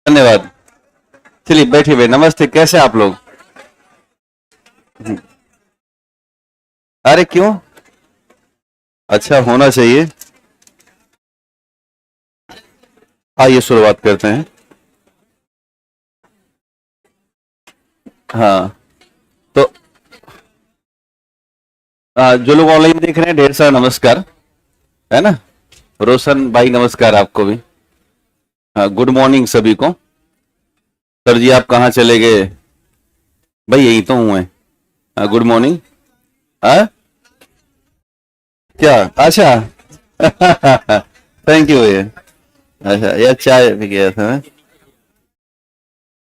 धन्यवाद। चलिए बैठिए भाई। नमस्ते, कैसे आप लोग? अरे क्यों? अच्छा, होना चाहिए। आइए शुरुआत करते हैं। हाँ, तो जो लोग ऑनलाइन देख रहे हैं, ढेर सारा नमस्कार। है ना? रोशन भाई नमस्कार आपको भी। हाँ, गुड मॉर्निंग सभी को। सर जी आप कहाँ चले गए? भाई यही तो हूँ मैं। Good morning. हाँ, क्या? अच्छा। थैंक यू भैया। अच्छा, यार चाय भी गया था मैं।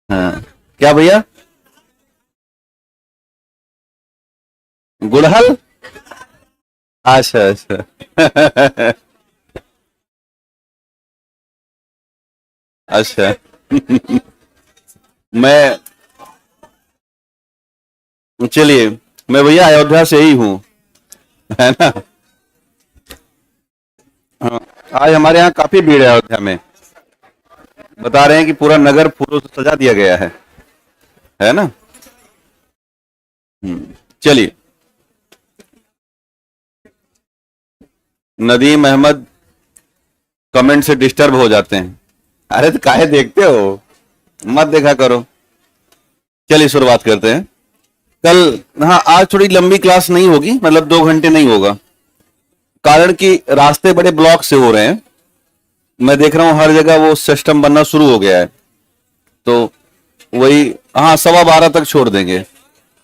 हाँ, क्या भैया? गुड़हल? अच्छा अच्छा। अच्छा। मैं चलिए, मैं भैया अयोध्या से ही हूँ। है ना? हाँ, आज हमारे यहाँ काफी भीड़ है अयोध्या में। बता रहे हैं कि पूरा नगर फूलों से सजा दिया गया है। है ना? चलिए। नदीम अहमद कमेंट से डिस्टर्ब हो जाते हैं। अरे तो काहे देखते हो? मत देखा करो। चलिए शुरुआत करते हैं। कल, हाँ, आज थोड़ी लंबी क्लास नहीं होगी, मतलब 2 घंटे नहीं होगा। कारण कि रास्ते बड़े ब्लॉक से हो रहे हैं। मैं देख रहा हूँ हर जगह वो सिस्टम बनना शुरू हो गया है। तो वही, हाँ, 12:15 तक छोड़ देंगे।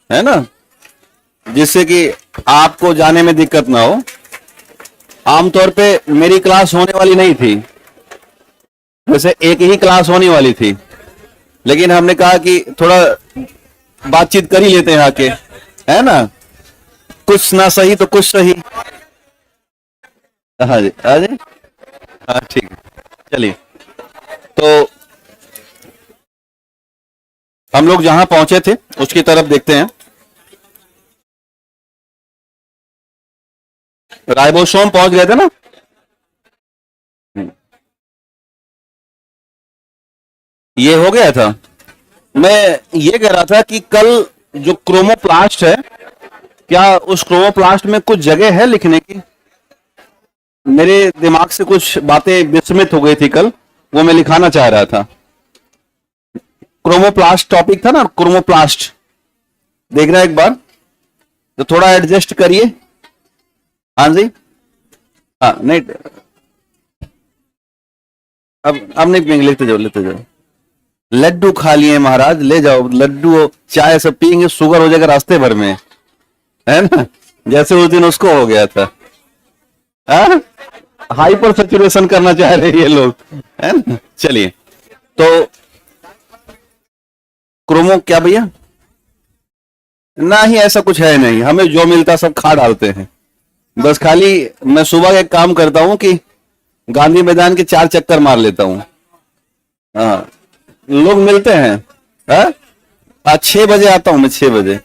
है ना? जिससे कि आपको जाने में दिक्कत ना हो। आमतौर पे मेरी क्लास होने वाली नहीं थी। वैसे एक ही क्लास होने वाली थी, लेकिन हमने कहा कि थोड़ा बातचीत कर ही लेते हैं आके। है ना? कुछ ना सही तो कुछ सही। हाँ जी, हाँ जी। हाँ ठीक है। चलिए, तो हम लोग जहां पहुंचे थे उसकी तरफ देखते हैं। रायबोसोम पहुंच गए थे ना? ये हो गया था। मैं ये कह रहा था कि कल जो क्रोमोप्लास्ट है, क्या उस क्रोमोप्लास्ट में कुछ जगह है लिखने की? मेरे दिमाग से कुछ बातें विस्मृत हो गई थी कल, वो मैं लिखाना चाह रहा था। क्रोमोप्लास्ट टॉपिक था ना, क्रोमोप्लास्ट। देखना एक बार, तो थोड़ा एडजस्ट करिए। हाँ जी। हाँ नहीं, अब नहीं पियेंगे, लेते जाओ लेते जाओ। लड्डू खा लिए महाराज, ले जाओ लड्डू। चाय सब पियेंगे, शुगर हो जाएगा रास्ते भर में। है ना? जैसे उस दिन उसको हो गया था। हाँ? हाइपर सेचुरेशन करना चाह रहे हैं ये लोग। है ना? चलिए, तो क्रोमो क्या भैया? ना ही, ऐसा कुछ है नहीं। हमें जो मिलता सब खा डालते हैं। बस खाली मैं सुबह एक काम करता हूँ कि गांधी मैदान के 4 चक्कर मार लेता हूँ। हाँ, लोग मिलते हैं। हाँ? 6 बजे आता हूँ मैं, 6 बजे।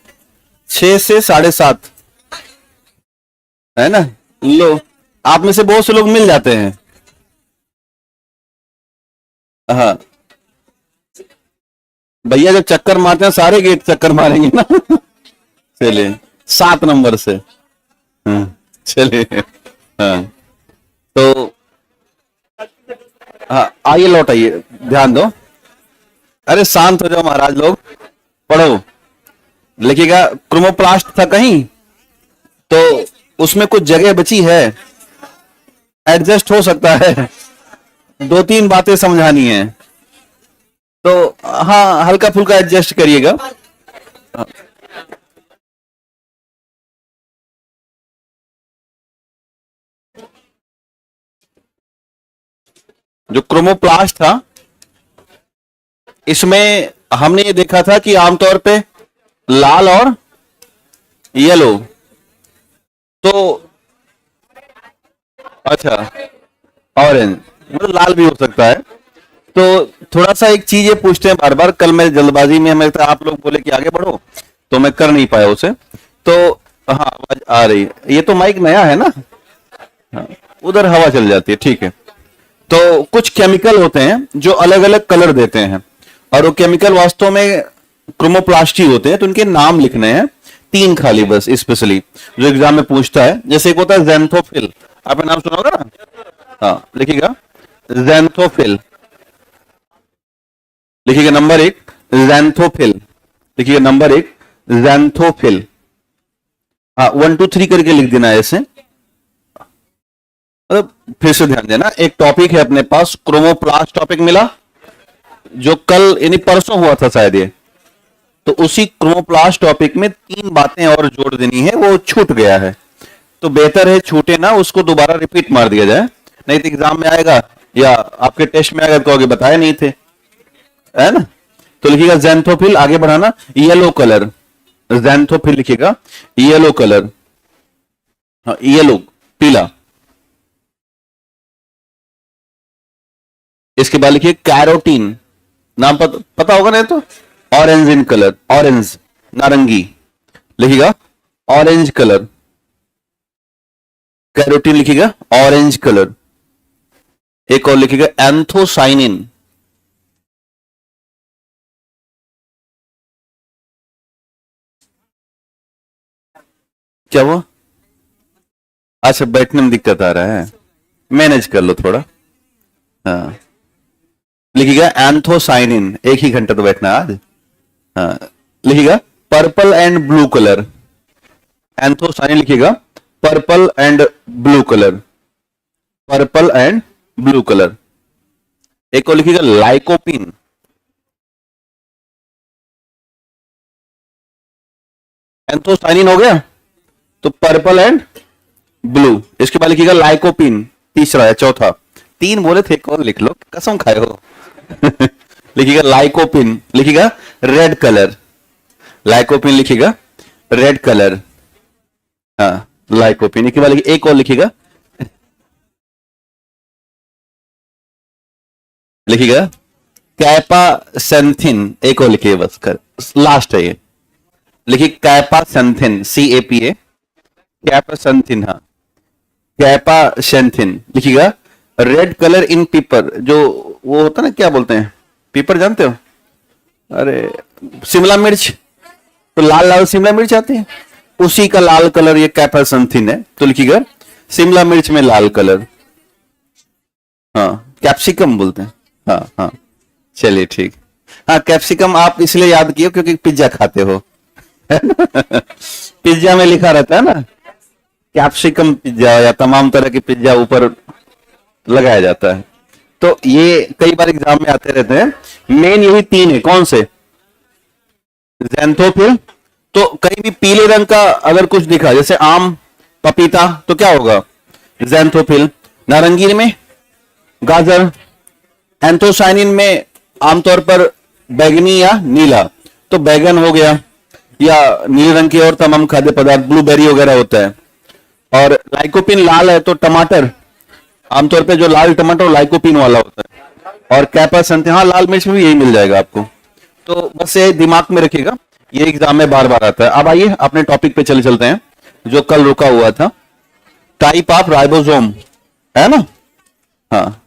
6 से 7:30। है ना? लो, आप में से बहुत से लोग मिल जाते हैं। हाँ, भैया जब चक्कर मारते हैं सारे गेट चक्कर मारेंगे ना। चलिए, 7 नंबर से। हाँ, चलिए। हाँ, तो हाँ, आइए लौट आइए, ध्यान दो। अरे शांत हो जाओ महाराज लोग। पढ़ो। लिखिएगा क्रोमोप्लास्ट था कहीं, तो उसमें कुछ जगह बची है। एडजस्ट हो सकता है, 2-3 बातें समझानी है। तो हाँ, हल्का फुल्का एडजस्ट करिएगा। जो क्रोमोप्लास्ट था, इसमें हमने ये देखा था कि आमतौर पे लाल और येलो। तो अच्छा, ऑरेंज मतलब लाल भी हो सकता है। तो थोड़ा सा एक चीज ये पूछते हैं बार बार। कल मैं जल्दबाजी में, हमें आप लोग बोले कि आगे बढ़ो, तो मैं कर नहीं पाया उसे। तो हाँ, आवाज आ रही है। ये तो माइक नया है ना? हाँ, उधर हवा चल जाती है, ठीक है। तो कुछ केमिकल होते हैं जो अलग अलग कलर देते हैं, और वो केमिकल वास्तव में क्रोमोप्लास्टी होते हैं। तो उनके नाम लिखने हैं, 3 खाली बस, स्पेशली जो एग्जाम में पूछता है। जैसे एक होता है ज़ैंथोफिल, आपने नाम सुना होगा ना? हाँ, लिखिएगा ज़ैंथोफिल, लिखिएगा नंबर 1 ज़ैंथोफिल, लिखिएगा नंबर 1 ज़ैंथोफिल। हाँ, 1 2 3 करके लिख देना ऐसे। मतलब फिर से ध्यान देना, एक टॉपिक है अपने पास, क्रोमोप्लास्ट टॉपिक मिला जो कल यानी परसों हुआ था शायद ये, तो उसी क्रोमोप्लास्ट टॉपिक में 3 बातें और जोड़ देनी है, वो छूट गया है। तो बेहतर है छूटे ना, उसको दोबारा रिपीट मार दिया जाए, नहीं तो एग्जाम में आएगा या आपके टेस्ट में आएगा तो आगे बताए नहीं थे, है ना? तो लिखिएगा ज़ैंथोफिल, आगे बढ़ाना, येलो कलर, ज़ैंथोफिल लिखिएगा येलो कलर, हाँ येलो, पीला। इसके बाद लिखिए कैरोटीन, नाम पता होगा नहीं तो, ऑरेंज इन कलर, ऑरेंज नारंगी, लिखिएगा ऑरेंज कलर, कैरोटीन लिखिएगा ऑरेंज कलर। एक और लिखिएगा एंथोसाइनिन, क्या वो? अच्छा, बैठने में दिक्कत आ रहा है, मैनेज कर लो थोड़ा। हाँ, लिखिएगा एंथोसाइनिन, एक ही घंटा तो बैठना आज। हाँ, लिखिएगा purple and blue colour, anthocyanin लिखिएगा purple and blue colour, purple and blue colour. एक और लिखिएगा लाइकोपिन, एंथोसाइनिन हो गया, तो पर्पल एंड ब्लू। इसके बाद लिखिएगा लाइकोपिन, तीसरा है, चौथा, 3 बोले थे, एक और लिख लो, कसम खाए हो। लिखिएगा लाइकोपिन, लिखिएगा रेड कलर, लाइकोपिन लिखिएगा रेड कलर, हाँ लाइकोपिन। इसके बाद एक और लिखिएगा, लिखिएगा कैपासेंथिन, एक और लिखिए बस, कर लास्ट है ये, लिखिए कैपासेंथिन, CAPA, कैपासेंथिन, हाँ कैपासेंथिन लिखिएगा रेड कलर इन पीपर, जो वो होता है ना, क्या बोलते हैं पीपर, जानते हो? अरे शिमला मिर्च, तो लाल लाल शिमला मिर्च आती है, उसी का लाल कलर ये कैपासेंथिन है। तो लिखिएगा शिमला मिर्च में लाल कलर, हाँ कैप्सिकम बोलते हैं, हाँ हाँ चलिए ठीक। हाँ, कैप्सिकम आप इसलिए याद किए क्योंकि पिज्जा खाते हो। पिज्जा में लिखा रहता है ना कैप्सिकम पिज्जा, या तमाम तरह की पिज्जा ऊपर लगाया जाता है। तो ये कई बार एग्जाम में आते रहते हैं। मेन यही 3 है, कौन से? ज़ैंथोफिल, तो कहीं भी पीले रंग का अगर कुछ दिखा, जैसे आम, पपीता, तो क्या होगा? ज़ैंथोफिल। नारंगी में गाजर, एंथोसाइनिन में आमतौर पर बैगनी या नीला, तो बैगन हो गया, या नीले रंग के और तमाम खाद्य पदार्थ, ब्लूबेरी वगैरह होता है। और लाइकोपिन लाल है तो टमाटर, आमतौर पे जो लाल टमाटर लाइकोपिन वाला होता है। और कैपासेंथिन, हाँ लाल मिर्च में भी यही मिल जाएगा आपको। तो बस ये दिमाग में रखिएगा, ये एग्जाम में बार बार आता है। अब आइए अपने टॉपिक पे चले चलते हैं जो कल रुका हुआ था, टाइप ऑफ राइबोसोम, है ना? हाँ,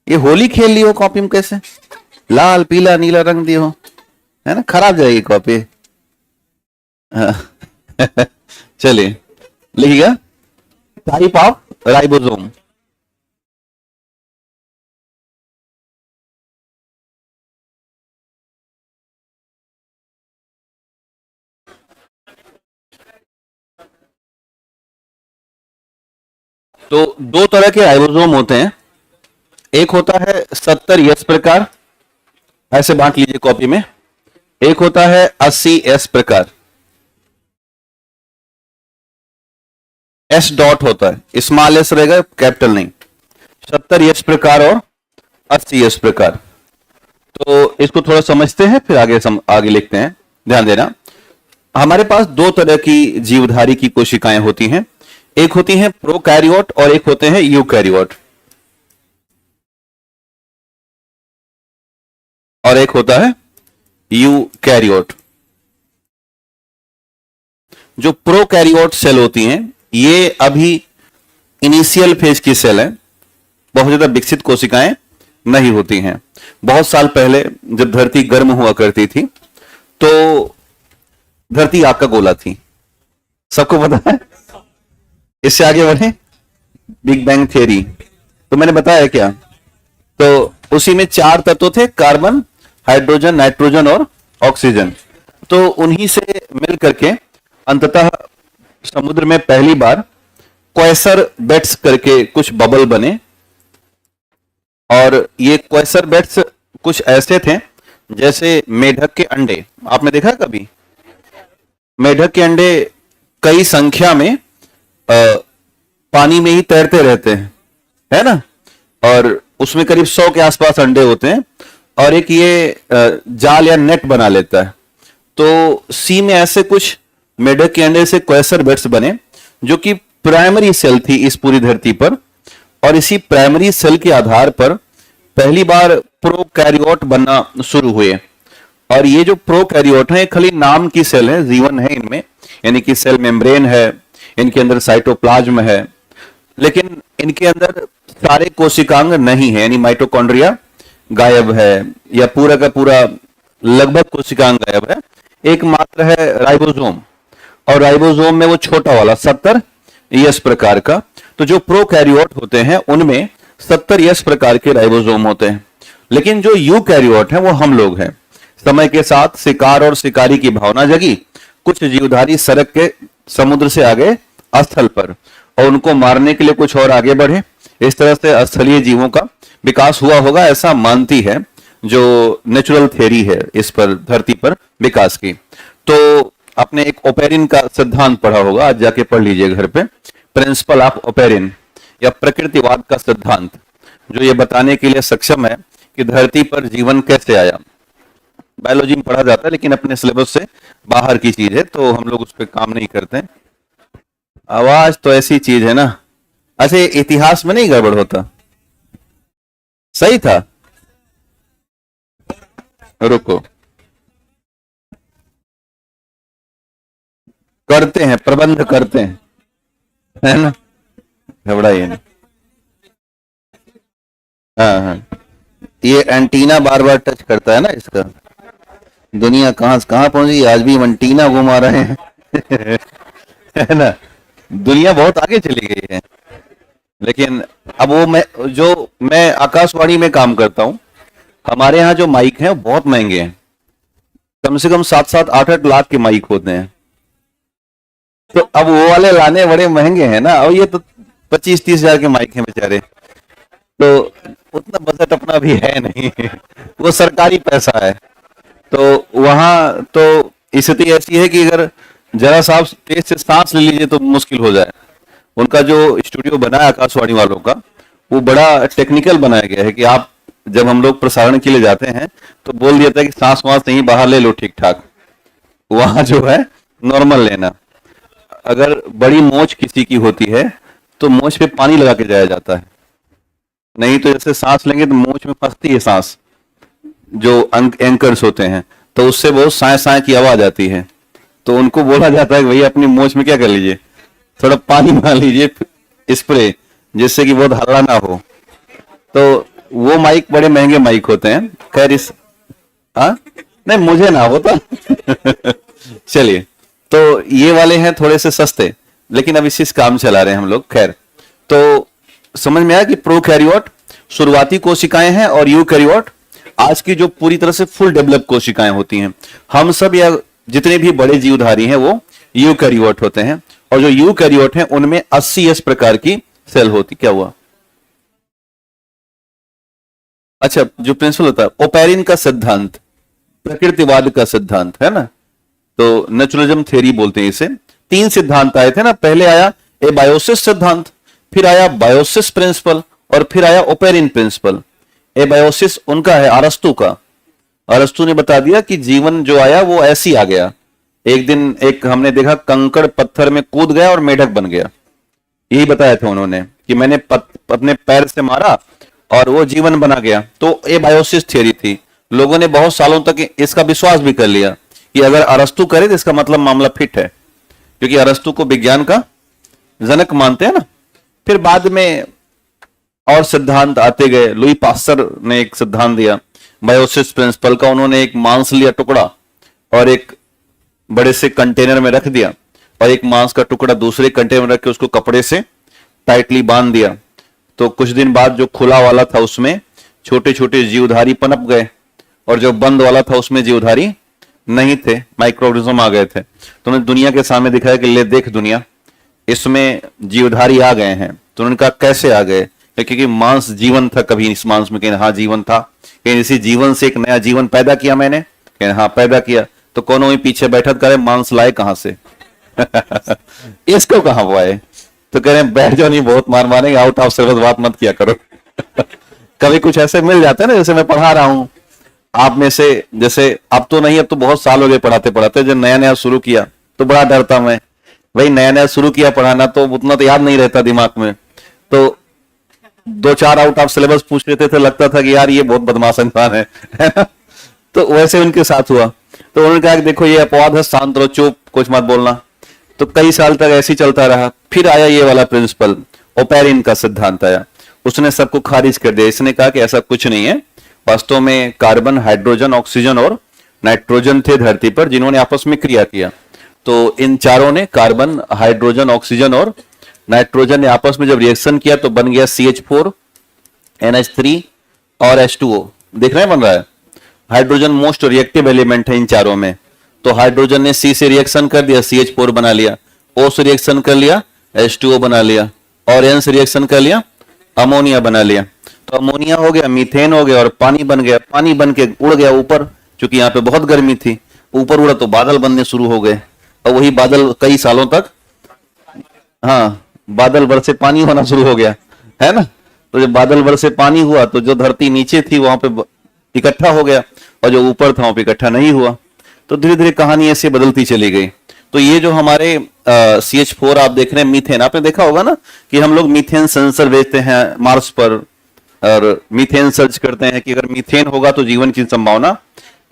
ये होली खेल ली हो कॉपी में, कैसे लाल पीला नीला रंग दिए हो, है ना? खराब जाएगी कॉपी। हाँ। चलिए लिखिएगा टाइप ऑफ राइबोसोम। तो 2 तरह के राइबोसोम होते हैं, एक होता है 70S प्रकार, ऐसे बांट लीजिए कॉपी में। एक होता है 80S प्रकार, S डॉट होता है, स्मॉल s रहेगा, कैपिटल नहीं। 70S प्रकार और 80S प्रकार। तो इसको थोड़ा समझते हैं, फिर आगे लिखते हैं। ध्यान देना, हमारे पास 2 तरह की जीवधारी की कोशिकाएं होती हैं, एक होती हैं प्रोकैरियोट और एक होते हैं यूकैरियोट, और एक होता है यूकैरियोट। जो प्रोकैरियोट सेल होती हैं, ये अभी इनिशियल फेज की सेल है, बहुत ज्यादा विकसित कोशिकाएं नहीं होती हैं। बहुत साल पहले जब धरती गर्म हुआ करती थी तो धरती आग का गोला थी, सबको पता है। इससे आगे बढ़े, बिग बैंग थ्योरी तो मैंने बताया क्या, तो उसी में 4 तत्व थे, कार्बन, हाइड्रोजन, नाइट्रोजन और ऑक्सीजन। तो उन्हीं से मिल करके अंततः समुद्र में पहली बार क्वेसर बेड्स करके कुछ बबल बने, और ये क्वेसर बेड्स कुछ ऐसे थे जैसे मेढक के अंडे। आपने देखा कभी? मेढक के अंडे कई संख्या में पानी में ही तैरते रहते हैं, है ना, और उसमें करीब 100 के आसपास अंडे होते हैं, और एक ये जाल या नेट बना लेता है। तो सी में ऐसे कुछ मेढक के अंडे से क्वेसर बेड्स बने जो कि प्राइमरी सेल थी इस पूरी धरती पर, और इसी प्राइमरी सेल के आधार पर पहली बार प्रोकैरियोट बनना शुरू हुए। और ये जो प्रोकैरियोट है खाली नाम की सेल है, जीवन है इनमें, यानी कि सेल मेम्ब्रेन है, इनके अंदर साइटोप्लाज्म है, लेकिन इनके अंदर सारे कोशिकांग नहीं है, यानी माइटोकॉन्ड्रिया गायब है या पूरा का पूरा लगभग कोशिकांग गायब है। एकमात्र है राइबोसोम, और राइबोसोम में वो छोटा वाला 70 यस प्रकार का। तो जो प्रोकैरियोट होते हैं उनमें 70 यस प्रकार के राइबोसोम होते हैं, लेकिन जो यूकैरियोट हैं वो हम लोग हैं। समय के साथ शिकार और शिकारी की भावना जगी, कुछ जीवधारी सड़क के समुद्र से आगे स्थल पर, और उनको मारने के लिए कुछ और आगे बढ़े। इस तरह से स्थलीय जीवों का विकास हुआ होगा, ऐसा मानती है जो नेचुरल थ्योरी है इस पर, धरती पर विकास की। तो आपने एक ओपेरिन का सिद्धांत पढ़ा होगा, आज जाके पढ़ लीजिए घर पे, प्रिंसिपल ऑफ ओपेरिन या प्रकृतिवाद का सिद्धांत, जो ये बताने के लिए सक्षम है कि धरती पर जीवन कैसे आया। बायोलॉजी में पढ़ा जाता है लेकिन अपने सिलेबस से बाहर की चीज है, तो हम लोग उस पर काम नहीं करते। आवाज तो ऐसी चीज है ना, अच्छा इतिहास में नहीं गड़बड़ होता, सही था। रुको, करते हैं, प्रबंध करते हैं, है ना, घबराइए नहीं। हाँ हाँ, ये एंटीना बार बार टच करता है ना इसका। दुनिया कहां से कहां पहुंची, आज भी एंटीना घुमा रहे हैं है ना, दुनिया बहुत आगे चली गई है। लेकिन अब वो मैं आकाशवाणी में काम करता हूं, हमारे यहाँ जो माइक हैं बहुत महंगे हैं, कम से कम 7-7, 8-8 लाख के माइक होते हैं। तो अब वो वाले लाने बड़े महंगे हैं ना, और ये तो 25-30 हजार के माइक हैं बेचारे, तो उतना बजट अपना भी है नहीं वो सरकारी पैसा है। तो वहां तो स्थिति ऐसी है कि अगर जरा सा तेज से सांस ले लीजिए तो मुश्किल हो जाए। उनका जो स्टूडियो बना है आकाशवाणी वालों का, वो बड़ा टेक्निकल बनाया गया है कि आप जब हम लोग प्रसारण के लिए जाते हैं तो बोल दिया था कि सांस वास नहीं, बाहर ले लो ठीक ठाक। वहां जो है नॉर्मल लेना। अगर बड़ी मोच किसी की होती है तो मोच पे पानी लगा के जाया जाता है, नहीं तो जैसे सांस लेंगे तो मोच में फंसती है सांस, जो एंकर्स होते हैं, तो उससे बहुत साए साए की आवाज आती है। तो उनको बोला जाता है कि भैया अपनी मोच में क्या कर लीजिए, थोड़ा पानी मार लीजिए स्प्रे, जिससे कि बहुत हल्ला ना हो। तो वो माइक बड़े महंगे माइक होते हैं। खैर नहीं मुझे ना होता चलिए, तो ये वाले हैं थोड़े से सस्ते, लेकिन अब इसी काम चला रहे हैं हम लोग। खैर, तो समझ में आया कि प्रोकैरियोट शुरुआती कोशिकाएं हैं और यूकैरियोट आज की जो पूरी तरह से फुल डेवलप कोशिकाएं होती हैं। हम सब या जितने भी बड़े जीवधारी हैं वो यूकैरियोट होते हैं, और जो यूकैरियोट हैं उनमें 80 प्रकार की सेल होती। क्या हुआ? अच्छा, जो प्रिंसिपल होता है ओपेरिन का सिद्धांत, प्रकृतिवाद का सिद्धांत है ना, तो नेचुरलिज्म थ्योरी बोलते हैं इसे। 3 सिद्धांत आए थे ना, पहले आया एबायोसिस सिद्धांत, फिर आया बायोसिस प्रिंसिपल, और फिर आया ओपेरिन प्रिंसिपल। एबायोसिस उनका है अरस्तु का। अरस्तु ने बता दिया कि जीवन जो आया वो ऐसी आ गया। एक दिन एक हमने देखा कंकड़ पत्थर में कूद गया और मेढक बन गया, यही बताया था उन्होंने कि मैंने अपने पैर से मारा और वो जीवन बना गया। तो एबायोसिस थ्योरी थी। लोगों ने बहुत सालों तक इसका विश्वास भी कर लिया कि अगर अरस्तु करे तो इसका मतलब मामला फिट है, क्योंकि अरस्तु को विज्ञान का जनक मानते हैं ना। फिर बाद में और सिद्धांत आते गए। लुई पास्टर ने एक सिद्धांत दिया बायोसिस प्रिंसिपल का। उन्होंने एक मांस लिया टुकड़ा और एक बड़े से कंटेनर में रख दिया, और एक मांस का टुकड़ा दूसरे कंटेनर में रख के उसको कपड़े से टाइटली बांध दिया। तो कुछ दिन बाद जो खुला वाला था उसमें छोटे छोटे जीवधारी पनप गए, और जो बंद वाला था उसमें जीवधारी नहीं थे, माइक्रो ऑर्गेनिज्म आ गए थे। तो उन्होंने दुनिया के सामने दिखाया कि ले देख दुनिया, इसमें जीवधारी आ गए हैं। तो उन्होंने कहा कैसे आ गए? क्योंकि मांस जीवन था, कभी इस मांस में कहीं हाँ जीवन था, कहीं इसी जीवन से एक नया जीवन पैदा किया मैंने, कहीं हाँ पैदा किया। तो कौन वही पीछे बैठा करे मांस लाए कहां से इसको कहां पाए? तो कह रहे हैं बैठ जाओ, नहीं बहुत मार मारेंगे, आउट ऑफ सिलेबस बात मत किया करो कभी कुछ ऐसे मिल जाते हैं ना, जैसे मैं पढ़ा रहा हूं आप में से, जैसे अब तो नहीं, अब तो बहुत साल हो गए पढ़ाते पढ़ाते, जब नया नया शुरू किया तो बड़ा डरता मैं, भाई नया नया शुरू किया पढ़ाना तो उतना तो याद नहीं रहता दिमाग में, तो 2-4 आउट ऑफ सिलेबस पूछ लेते थे, लगता था कि यार ये बहुत बदमाश इंसान है ना? तो वैसे उनके साथ हुआ। तो उन्होंने कहा कि देखो ये अपवाद है, शांत रहो, चुप, कुछ मत बोलना। तो कई साल तक ऐसे ही चलता रहा। फिर आया ये वाला प्रिंसिपल, ओपेरिन का सिद्धांत आया, उसने सबको खारिज कर दिया। इसने कहा कि ऐसा कुछ नहीं है, वास्तव में कार्बन, हाइड्रोजन, ऑक्सीजन और नाइट्रोजन थे धरती पर जिन्होंने आपस में क्रिया किया। तो इन चारों ने, कार्बन, हाइड्रोजन, ऑक्सीजन और नाइट्रोजन ने आपस में जब रिएक्शन किया तो बन गया CH4, NH3 और H2O। देख रहे हैं बन रहा है। हाइड्रोजन मोस्ट रिएक्टिव एलिमेंट है इन चारों में। तो हाइड्रोजन ने C से रिएक्शन कर दिया, CH4 बना लिया, O से रिएक्शन कर लिया, H2O बना लिया, और N से रिएक्शन कर लिया, अमोनिया बना लिया। तो अमोनिया हो गया, मीथेन हो गया, और पानी बन गया। पानी बन के उड़ गया ऊपर, क्योंकि यहाँ पे बहुत गर्मी थी, ऊपर उड़ा तो बादल बनने शुरू हो गए, और वही बादल कई सालों तक, हाँ, बादल बरसे पानी होना शुरू हो गया, है ना? तो जब बादल बरसे पानी हुआ तो जो धरती नीचे थी वहां पे इकट्ठा हो गया, और जो ऊपर था वहां पे इकट्ठा नहीं हुआ। तो धीरे धीरे कहानी ऐसे बदलती चली गई। तो ये जो हमारे CH4 आप देख रहे हैं, मीथेन, आपने देखा होगा ना कि हम लोग मीथेन सेंसर भेजते हैं मार्स पर, और मीथेन सर्च करते हैं कि अगर मीथेन होगा तो जीवन की संभावना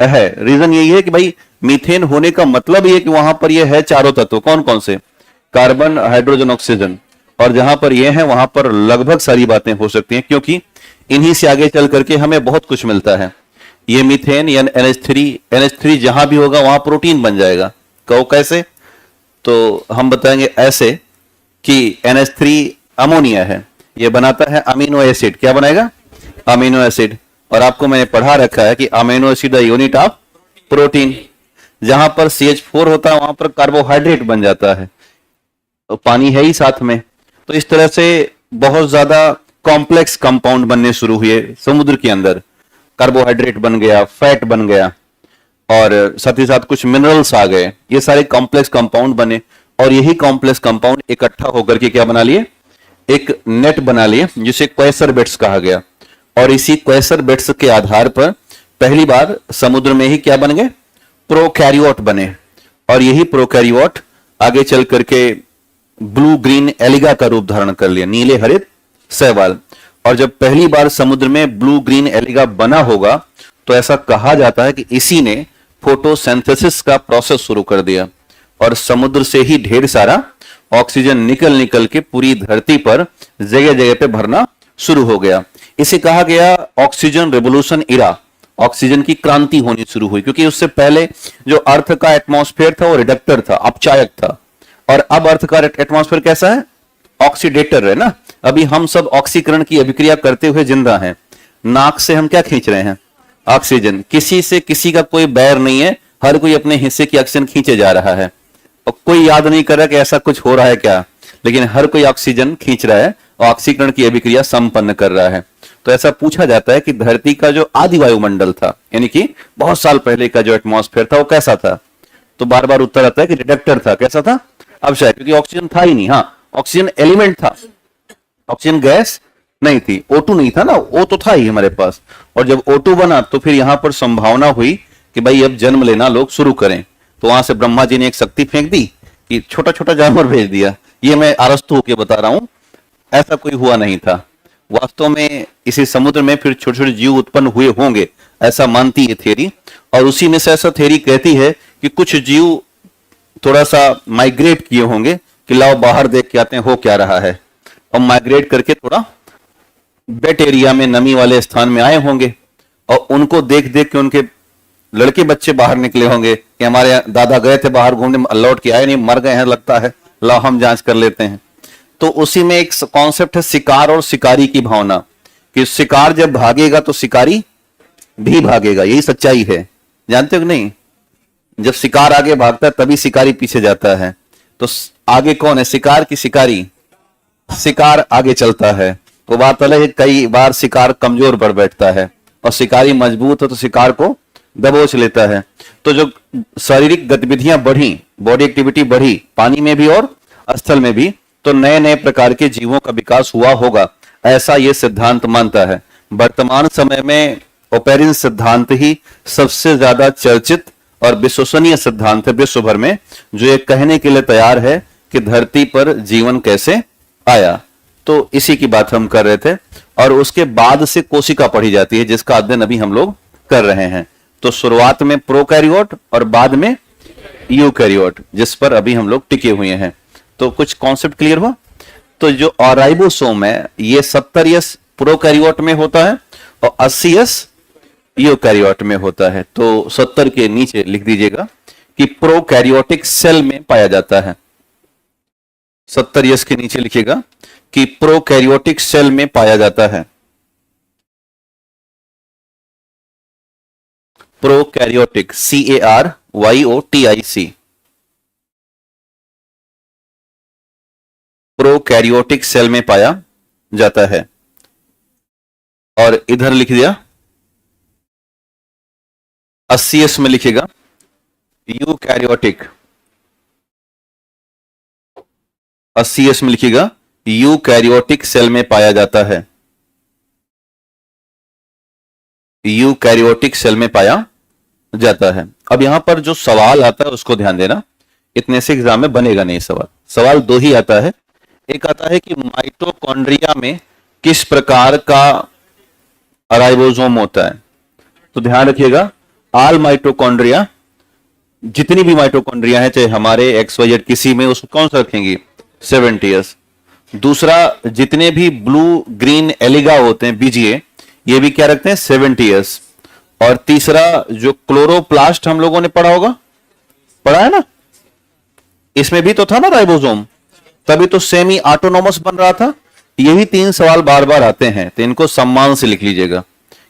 है। रीजन यही है कि भाई मीथेन होने का मतलब ये कि वहां पर ये है चारों तत्व, कौन कौन से? कार्बन, हाइड्रोजन, ऑक्सीजन, और जहां पर ये है वहां पर लगभग सारी बातें हो सकती हैं, क्योंकि इन्हीं से आगे चल करके हमें बहुत कुछ मिलता है। ये मीथेन या NH3 जहां भी होगा वहां प्रोटीन बन जाएगा। कहो कैसे? तो हम बताएंगे ऐसे कि NH3 अमोनिया है, ये बनाता है अमीनो एसिड। क्या बनाएगा? Amino acid. और आपको मैंने पढ़ा रखा है कि amino acid unit of protein. जहां पर CH4 होता है वहां पर कार्बोहाइड्रेट बन जाता है, तो पानी है ही साथ में। तो इस तरह से बहुत ज्यादा कॉम्प्लेक्स कंपाउंड बनने शुरू हुए समुद्र के अंदर। कार्बोहाइड्रेट बन गया, फैट बन गया, और साथ ही साथ कुछ मिनरल्स आ गए। ये सारे कॉम्प्लेक्स कंपाउंड बने, और यही कॉम्प्लेक्स कंपाउंड इकट्ठा होकर के क्या बना लिए? एक नेट बना लिए, जिसे क्वेसर बेड्स कहा गया। और इसी क्वेसर बेड्स के आधार पर पहली बार समुद्र में ही क्या बन गए? प्रोकैरियोट बने। और यही प्रोकैरियोट आगे चल करके ब्लू ग्रीन एलिगा का रूप धारण कर लिया, नीले हरित शैवाल। और जब पहली बार समुद्र में ब्लू ग्रीन एलिगा बना होगा तो ऐसा कहा जाता है कि इसी ने फोटोसिंथेसिस का प्रोसेस शुरू कर दिया, और समुद्र से ही ढेर सारा ऑक्सीजन निकल निकल के पूरी धरती पर जगह जगह पे भरना शुरू हो गया। इसे कहा गया ऑक्सीजन रेवोल्यूशन इरा। ऑक्सीजन की क्रांति होनी शुरू हुई, क्योंकि उससे पहले जो अर्थ का एटमॉस्फेयर था वो रिडक्टर था, अपचायक था। और अब अर्थ का एटमॉस्फेयर कैसा है? ऑक्सीडेटर है ना। अभी हम सब ऑक्सीकरण की अभिक्रिया करते हुए जिंदा हैं। नाक से हम क्या खींच रहे हैं? ऑक्सीजन। किसी से किसी का कोई बैर नहीं है, हर कोई अपने हिस्से की ऑक्सीजन खींचे जा रहा है, और कोई याद नहीं कर रहा कि ऐसा कुछ हो रहा है क्या, लेकिन हर कोई ऑक्सीजन खींच रहा है और ऑक्सीकरण की अभिक्रिया संपन्न कर रहा है। तो ऐसा पूछा जाता है कि धरती का जो आदि वायुमंडल था, यानी कि बहुत साल पहले का जो एटमॉस्फेयर था, वो कैसा था? तो बार बार उत्तर आता है कि रिडक्टर था। कैसा था? अब शायद, क्योंकि ऑक्सीजन था ही नहीं। हाँ, ऑक्सीजन एलिमेंट था, ऑक्सीजन गैस नहीं थी। O2 नहीं था ना, O तो था ही हमारे पास। और जब O2 बना तो फिर यहां पर संभावना हुई कि भाई अब जन्म लेना लोग शुरू करें। तो वहां से ब्रह्मा जी ने एक शक्ति फेंक दी कि छोटा छोटा जानवर भेज दिया। ये मैं अरस्तु होके बता रहा हूं, ऐसा कोई हुआ नहीं था। वास्तव में इसी समुद्र में फिर छोटे छोटे जीव उत्पन्न हुए होंगे, ऐसा मानती है थियरी। और उसी में से ऐसा थियरी कहती है कि कुछ जीव थोड़ा सा माइग्रेट किए होंगे कि लाओ बाहर देख के आते हैं हो क्या रहा है, और माइग्रेट करके थोड़ा वेट एरिया में, नमी वाले स्थान में आए होंगे और उनको देख देख के उनके लड़के बच्चे बाहर निकले होंगे कि हमारे दादा गए थे बाहर घूमने, लौट के आए नहीं, मर गए हैं लगता है, लाओ हम जांच कर लेते हैं। तो उसी में एक कॉन्सेप्ट है शिकार और शिकारी की भावना, कि शिकार जब भागेगा तो शिकारी भी भागेगा, यही सच्चाई है। जानते हो कि नहीं? जब शिकार आगे भागता है तभी शिकारी पीछे जाता है। तो आगे कौन है, शिकार की शिकारी? शिकार आगे चलता है। वो बात अलग है, कई बार शिकार कमजोर पड़ बैठता है और शिकारी मजबूत हो तो शिकार को दबोच लेता है। तो जो शारीरिक गतिविधियां बढ़ी, बॉडी एक्टिविटी बढ़ी, पानी में भी और स्थल में भी, तो नए नए प्रकार के जीवों का विकास हुआ होगा, ऐसा यह सिद्धांत मानता है। वर्तमान समय में ओपेरिन सिद्धांत ही सबसे ज्यादा चर्चित और विश्वसनीय सिद्धांत है विश्व भर में, जो ये कहने के लिए तैयार है कि धरती पर जीवन कैसे आया। तो इसी की बात हम कर रहे थे, और उसके बाद से कोशिका पढ़ी जाती है, जिसका अध्ययन अभी हम लोग कर रहे हैं। तो शुरुआत में प्रोकैरियोट और बाद में यूकैरियोट, जिस पर अभी हम लोग टिके हुए हैं। तो कुछ कॉन्सेप्ट क्लियर हुआ? तो जो राइबोसोम है ये 70S प्रोकैरियोट में होता है और 80S यूकैरियोट में होता है। तो 70 के नीचे लिख दीजिएगा कि प्रोकैरियोटिक सेल में पाया जाता है। 70S के नीचे लिखिएगा कि प्रोकैरियोटिक सेल में पाया जाता है। प्रोकैरियोटिक, CARYOTIC, प्रोकैरियोटिक सेल में पाया जाता है। और इधर लिख दिया 80S में लिखिएगा यूकैरियोटिक, 80S में लिखिएगा यूकैरियोटिक सेल में पाया जाता है। यूकैरियोटिक सेल में पाया जाता है। अब यहां पर जो सवाल आता है उसको ध्यान देना, इतने से एग्जाम में बनेगा नहीं सवाल। सवाल दो ही आता है, एक आता है कि माइटोकॉन्ड्रिया में किस प्रकार का राइबोसोम होता है। तो ध्यान रखिएगा, ऑल माइटोकॉन्ड्रिया, जितनी भी माइटोकॉन्ड्रिया है, चाहे हमारे XYZ किसी में, उसको कौन सा रखेंगे? 70S। दूसरा, जितने भी ब्लू ग्रीन एलिगा होते हैं, बीजीए, ये भी क्या रखते हैं? 70S। और तीसरा, जो क्लोरोप्लास्ट हम लोगों ने पढ़ा होगा, पढ़ा है ना, इसमें भी तो था ना राइबोसोम, तभी तो सेमी ऑटोनोमस बन रहा था। यही 3 सवाल बार बार आते हैं, तो इनको सम्मान से लिख लीजिएगा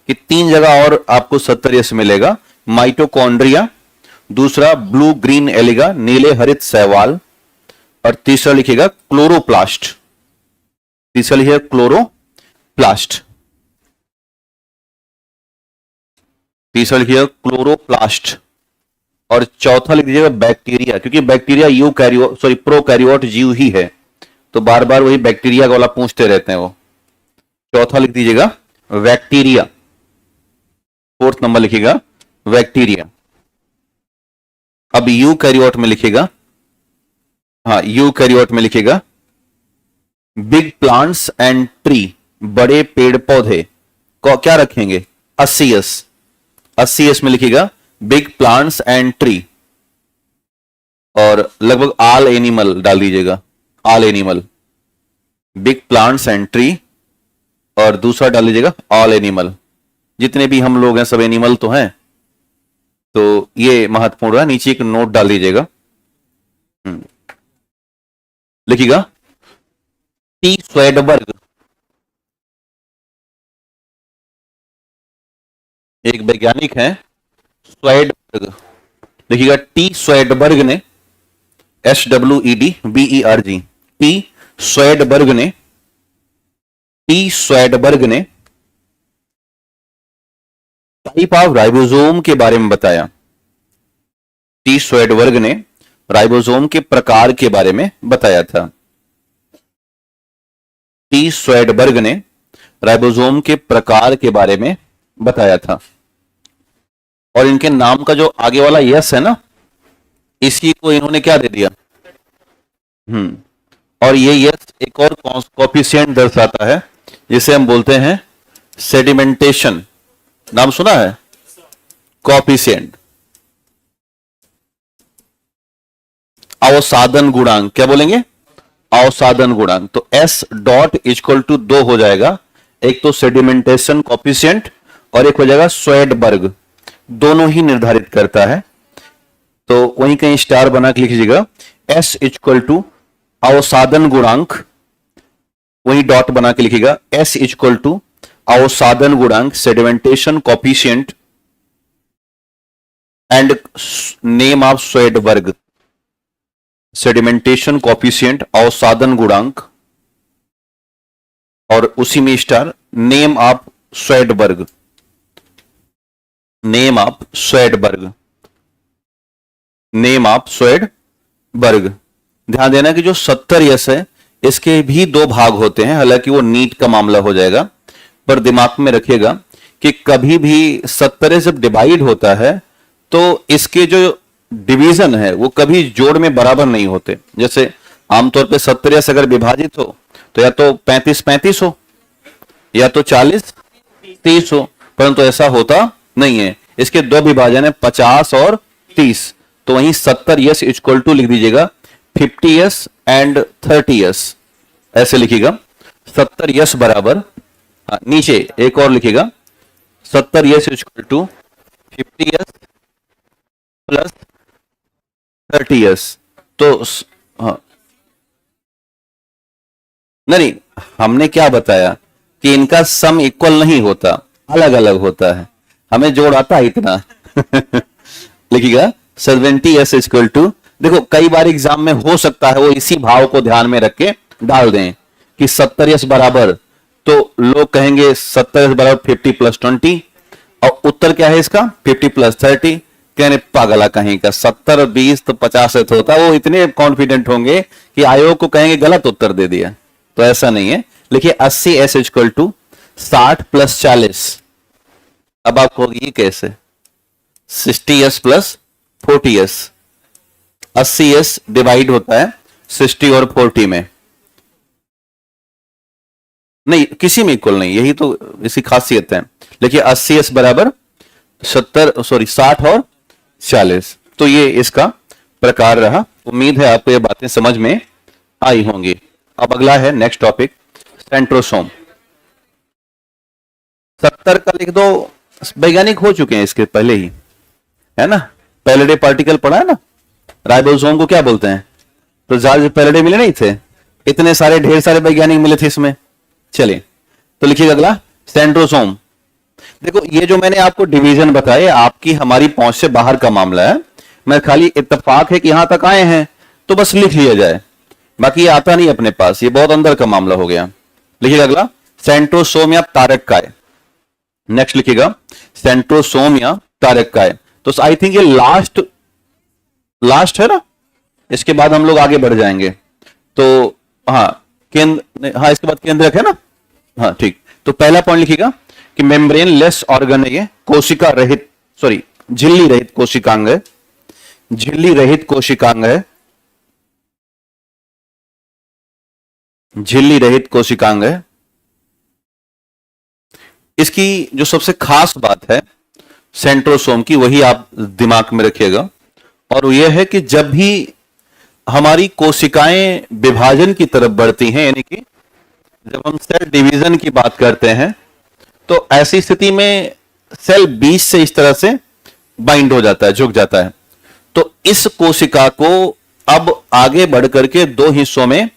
कि 3 जगह और आपको 70S मिलेगा। माइटोकॉन्ड्रिया, दूसरा ब्लू ग्रीन एलिगा, नीले हरित शैवाल, और तीसरा लिखिएगा क्लोरोप्लास्ट। तीसरा लिखिएगा क्लोरोप्लास्ट, तीसरा लिखिएगा क्लोरोप्लास्ट, और चौथा लिख दीजिएगा बैक्टीरिया, क्योंकि बैक्टीरिया प्रोकैरियोट जीव ही है, तो बार बार वही बैक्टीरिया वाला पूछते रहते हैं वो। चौथा लिख दीजिएगा बैक्टीरिया, 4th नंबर लिखिएगा बैक्टीरिया। अब यूकैरियोट में लिखिएगा, हाँ यूकैरियोट में लिखिएगा बिग प्लांट्स एंड ट्री, बड़े पेड़ पौधे को क्या रखेंगे? 80S। 80S में लिखिएगा बिग प्लांट्स एंड ट्री, और लगभग ऑल एनिमल डाल दीजिएगा, all animal, big plants and tree, और दूसरा डाल दीजिएगा ऑल एनिमल। जितने भी हम लोग हैं सब एनिमल तो हैं, तो ये महत्वपूर्ण है। नीचे एक नोट डाल दीजिएगा, लिखिएगा टी स्वेडबर्ग, एक वैज्ञानिक हैं स्वेडबर्ग, लिखिएगा टी स्वेडबर्ग ने, SWEDBERG, टी स्वेडबर्ग ने टाइप ऑफ राइबोसोम के बारे में बताया। टी स्वेडबर्ग ने राइबोसोम के प्रकार के बारे में बताया था। टी स्वेडबर्ग ने राइबोसोम के प्रकार के बारे में बताया था। और इनके नाम का जो आगे वाला यस है ना, इसकी को इन्होंने क्या दे दिया? और ये यस एक और कोफिशिएंट दर्शाता है, जिसे हम बोलते हैं सेडिमेंटेशन। नाम सुना है? कोफिशिएंट, अवसादन गुणांक। क्या बोलेंगे? अवसादन गुणांक। तो S डॉट इक्वल टू 2 हो जाएगा एक तो सेडिमेंटेशन कॉफिशिएंट और एक हो जाएगा स्वेडबर्ग, दोनों ही निर्धारित करता है। तो वहीं कहीं स्टार बना के लिख लीजिएगा, एस इक्वल टू अवसादन गुणांक, वहीं डॉट बना के लिखिएगा, एस इक्वल टू अवसादन गुणांक sedimentation coefficient and name of Svedberg, sedimentation coefficient अवसादन गुणांक और उसी में star name of Svedberg, name of Svedberg, name of Svedberg. ध्यान देना कि जो 70 यस है इसके भी दो भाग होते हैं, हालांकि वो नीट का मामला हो जाएगा, पर दिमाग में रखिएगा कि कभी भी 70 जब डिवाइड होता है तो इसके जो डिवीजन है वो कभी जोड़ में बराबर नहीं होते। जैसे आमतौर पे 70 यस अगर विभाजित हो तो या तो 35-35 हो या तो 40-30 हो, परंतु ऐसा होता नहीं है। इसके दो विभाजन है, 50 और 30। तो वहीं 70 यस इक्वल टू लिख दीजिएगा 50 यस एंड 30 यस, ऐसे लिखिएगा। 70 यस बराबर, नीचे एक और लिखिएगा, 70 yes equal to 50 yes plus 30 yes. तो हाँ, नहीं हमने क्या बताया कि इनका सम इक्वल नहीं होता, अलग अलग होता है, हमें जोड़ आता है इतना लिखिएगा 70 यस इक्वल टू, देखो कई बार एग्जाम में हो सकता है वो इसी भाव को ध्यान में रख के डाल दें कि 70 यस बराबर, तो लोग कहेंगे 70 यस बराबर 50 प्लस 20, और उत्तर क्या है इसका 50 प्लस 30। कहने पागला कहीं का, 70 20 तो 50 तो होता, वो इतने कॉन्फिडेंट होंगे कि आयोग को कहेंगे गलत उत्तर दे दिया। तो ऐसा नहीं है, लिखिए 80 एस इक्वल टू 60 प्लस 40। अब आप कहोगे ये कैसे, 60 S plus 40 S, 80 S divide होता है 60 और 40 में, नहीं किसी में इक्वल नहीं, यही तो इसकी खासियत है। देखिए 80 एस बराबर 60 और 40, तो ये इसका प्रकार रहा। उम्मीद है आपको ये बातें समझ में आई होंगी। अब अगला है नेक्स्ट टॉपिक, सेंट्रोसोम। 70 का लिख दो, वैज्ञानिक हो चुके हैं इसके पहले ही, है ना, पैलेडे पार्टिकल पढ़ा है ना। राइबोसोम को क्या बोलते हैं, तो जॉर्ज पैलेडे मिले नहीं थे, इतने सारे ढेर सारे वैज्ञानिक मिले थे इसमें। चलिए तो लिखिएगा अगला सेंट्रोसोम। देखो ये जो मैंने आपको डिवीजन बताए आपकी हमारी पहुंच से बाहर का मामला है, मैं खाली इत्तेफाक है कि यहां तक आए हैं तो बस लिख लिया जाए, बाकी ये आता नहीं अपने पास, ये बहुत अंदर का मामला हो गया। लिखिएगा अगला सेंट्रोसोम या तारक काय। नेक्स्ट लिखिएगा सेंट्रोसोम या तारक काय। तो आई थिंक ये लास्ट है ना, इसके बाद हम लोग आगे बढ़ जाएंगे। तो हाँ केंद्र, हाँ इसके बाद केंद्रक है ना, हाँ ठीक। तो पहला पॉइंट लिखिएगा कि मेम्ब्रेन लेस ऑर्गन है ये, कोशिका रहित, सॉरी झिल्ली रहित कोशिकांग है, झिल्ली रहित कोशिकांग है, झिल्ली रहित कोशिकांग है। इसकी जो सबसे खास बात है सेंट्रोसोम की, वही आप दिमाग में रखिएगा, और यह है कि जब भी हमारी कोशिकाएं विभाजन की तरफ बढ़ती हैं, यानी कि जब हम सेल डिवीजन की बात करते हैं, तो ऐसी स्थिति में सेल बीच से इस तरह से बाइंड हो जाता है, झुक जाता है। तो इस कोशिका को अब आगे बढ़कर के दो हिस्सों में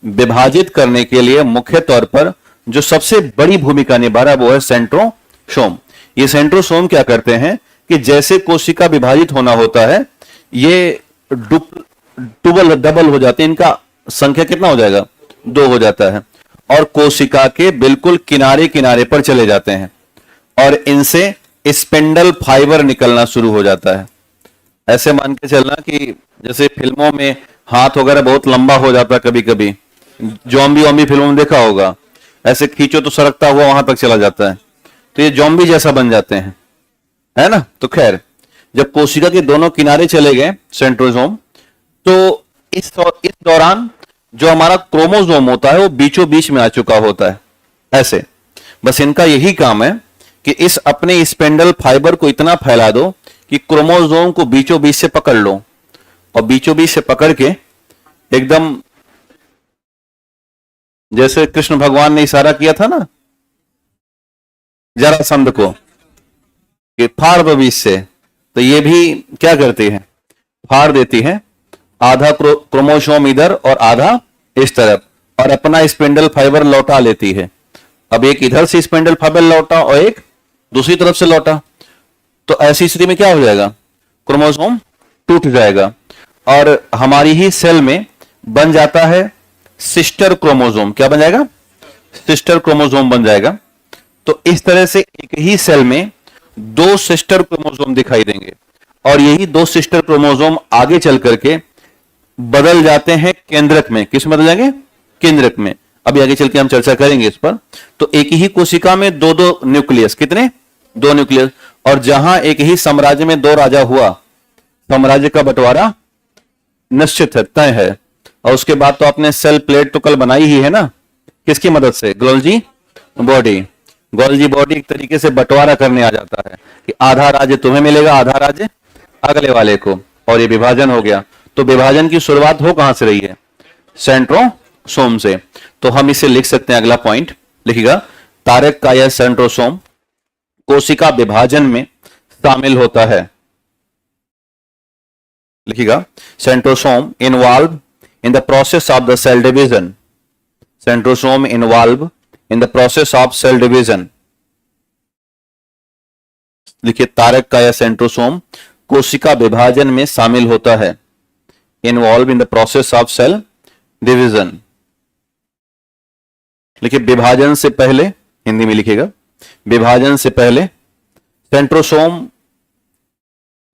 विभाजित करने के लिए मुख्य तौर पर जो सबसे बड़ी भूमिका निभा रहा है वो है सेंट्रोसोम। ये सेंट्रोसोम क्या करते हैं कि जैसे कोशिका विभाजित होना होता है, ये डबल हो जाते हैं, इनका संख्या कितना हो जाएगा, 2 हो जाता है, और कोशिका के बिल्कुल किनारे किनारे पर चले जाते हैं, और इनसे स्पिंडल फाइबर निकलना शुरू हो जाता है। ऐसे मान के चलना कि जैसे फिल्मों में हाथ वगैरह बहुत लंबा हो जाता है, कभी कभी जॉम्बी फिल्मों में देखा होगा, ऐसे खींचो तो सरकता हुआ वहां तक चला जाता है, तो ये जॉम्बी जैसा बन जाते हैं, है ना। तो खैर जब कोशिका के दोनों किनारे चले गए सेंट्रोसोम, तो इस दौरान जो हमारा क्रोमोसोम होता है वो बीचों बीच में आ चुका होता है। ऐसे बस इनका यही काम है कि इस अपने स्पिंडल फाइबर को इतना फैला दो कि क्रोमोसोम को बीचों बीच से पकड़ लो, और बीचों बीच से पकड़ के एकदम जैसे कृष्ण भगवान ने इशारा किया था ना जरासंध को कि फाड़ दो बीच से, तो ये भी क्या करती है, फाड़ देती है, आधा क्रोमोसोम इधर और आधा इस तरफ, और अपना स्पिंडल फाइबर लौटा लेती है। अब एक इधर से स्पिंडल फाइबर लौटा और एक दूसरी तरफ से लौटा, तो ऐसी स्थिति में क्या हो जाएगा, क्रोमोसोम टूट जाएगा और हमारी ही सेल में बन जाता है सिस्टर क्रोमोसोम। क्या बन जाएगा, सिस्टर क्रोमोसोम बन जाएगा। तो इस तरह से एक ही सेल में दो सिस्टर क्रोमोसोम दिखाई देंगे और यही दो सिस्टर क्रोमोसोम आगे चल करके बदल जाते हैं केंद्रक में। किस में बदल जाएंगे, केंद्रक में। अभी आगे चल के हम चर्चा करेंगे इस पर। तो एक ही कोशिका में दो दो न्यूक्लियस, कितने, दो न्यूक्लियस, और जहां एक ही साम्राज्य में दो राजा हुआ, साम्राज्य का बंटवारा निश्चित है, तय है। और उसके बाद तो आपने सेल प्लेट तो कल बनाई ही है ना, किसकी मदद से, गोल्जी बॉडी। गोल्जी बॉडी एक तरीके से बंटवारा करने आ जाता है कि आधा राज्य तुम्हें मिलेगा, आधा राज्य अगले वाले को, और ये विभाजन हो गया। तो विभाजन की शुरुआत हो कहां से रही है, सेंट्रोसोम से। तो हम इसे लिख सकते हैं, अगला पॉइंट लिखिएगा, तारक का यह सेंट्रोसोम कोशिका विभाजन में शामिल होता है। लिखिएगा, centrosome involve in the process of the cell division. Centrosome involve in the process of cell division. लिखिए, तारक का यह सेंट्रोसोम कोशिका विभाजन में शामिल होता है, involve in the process of cell division. लिखिए, विभाजन से पहले, हिंदी में लिखिएगा, विभाजन से पहले सेंट्रोसोम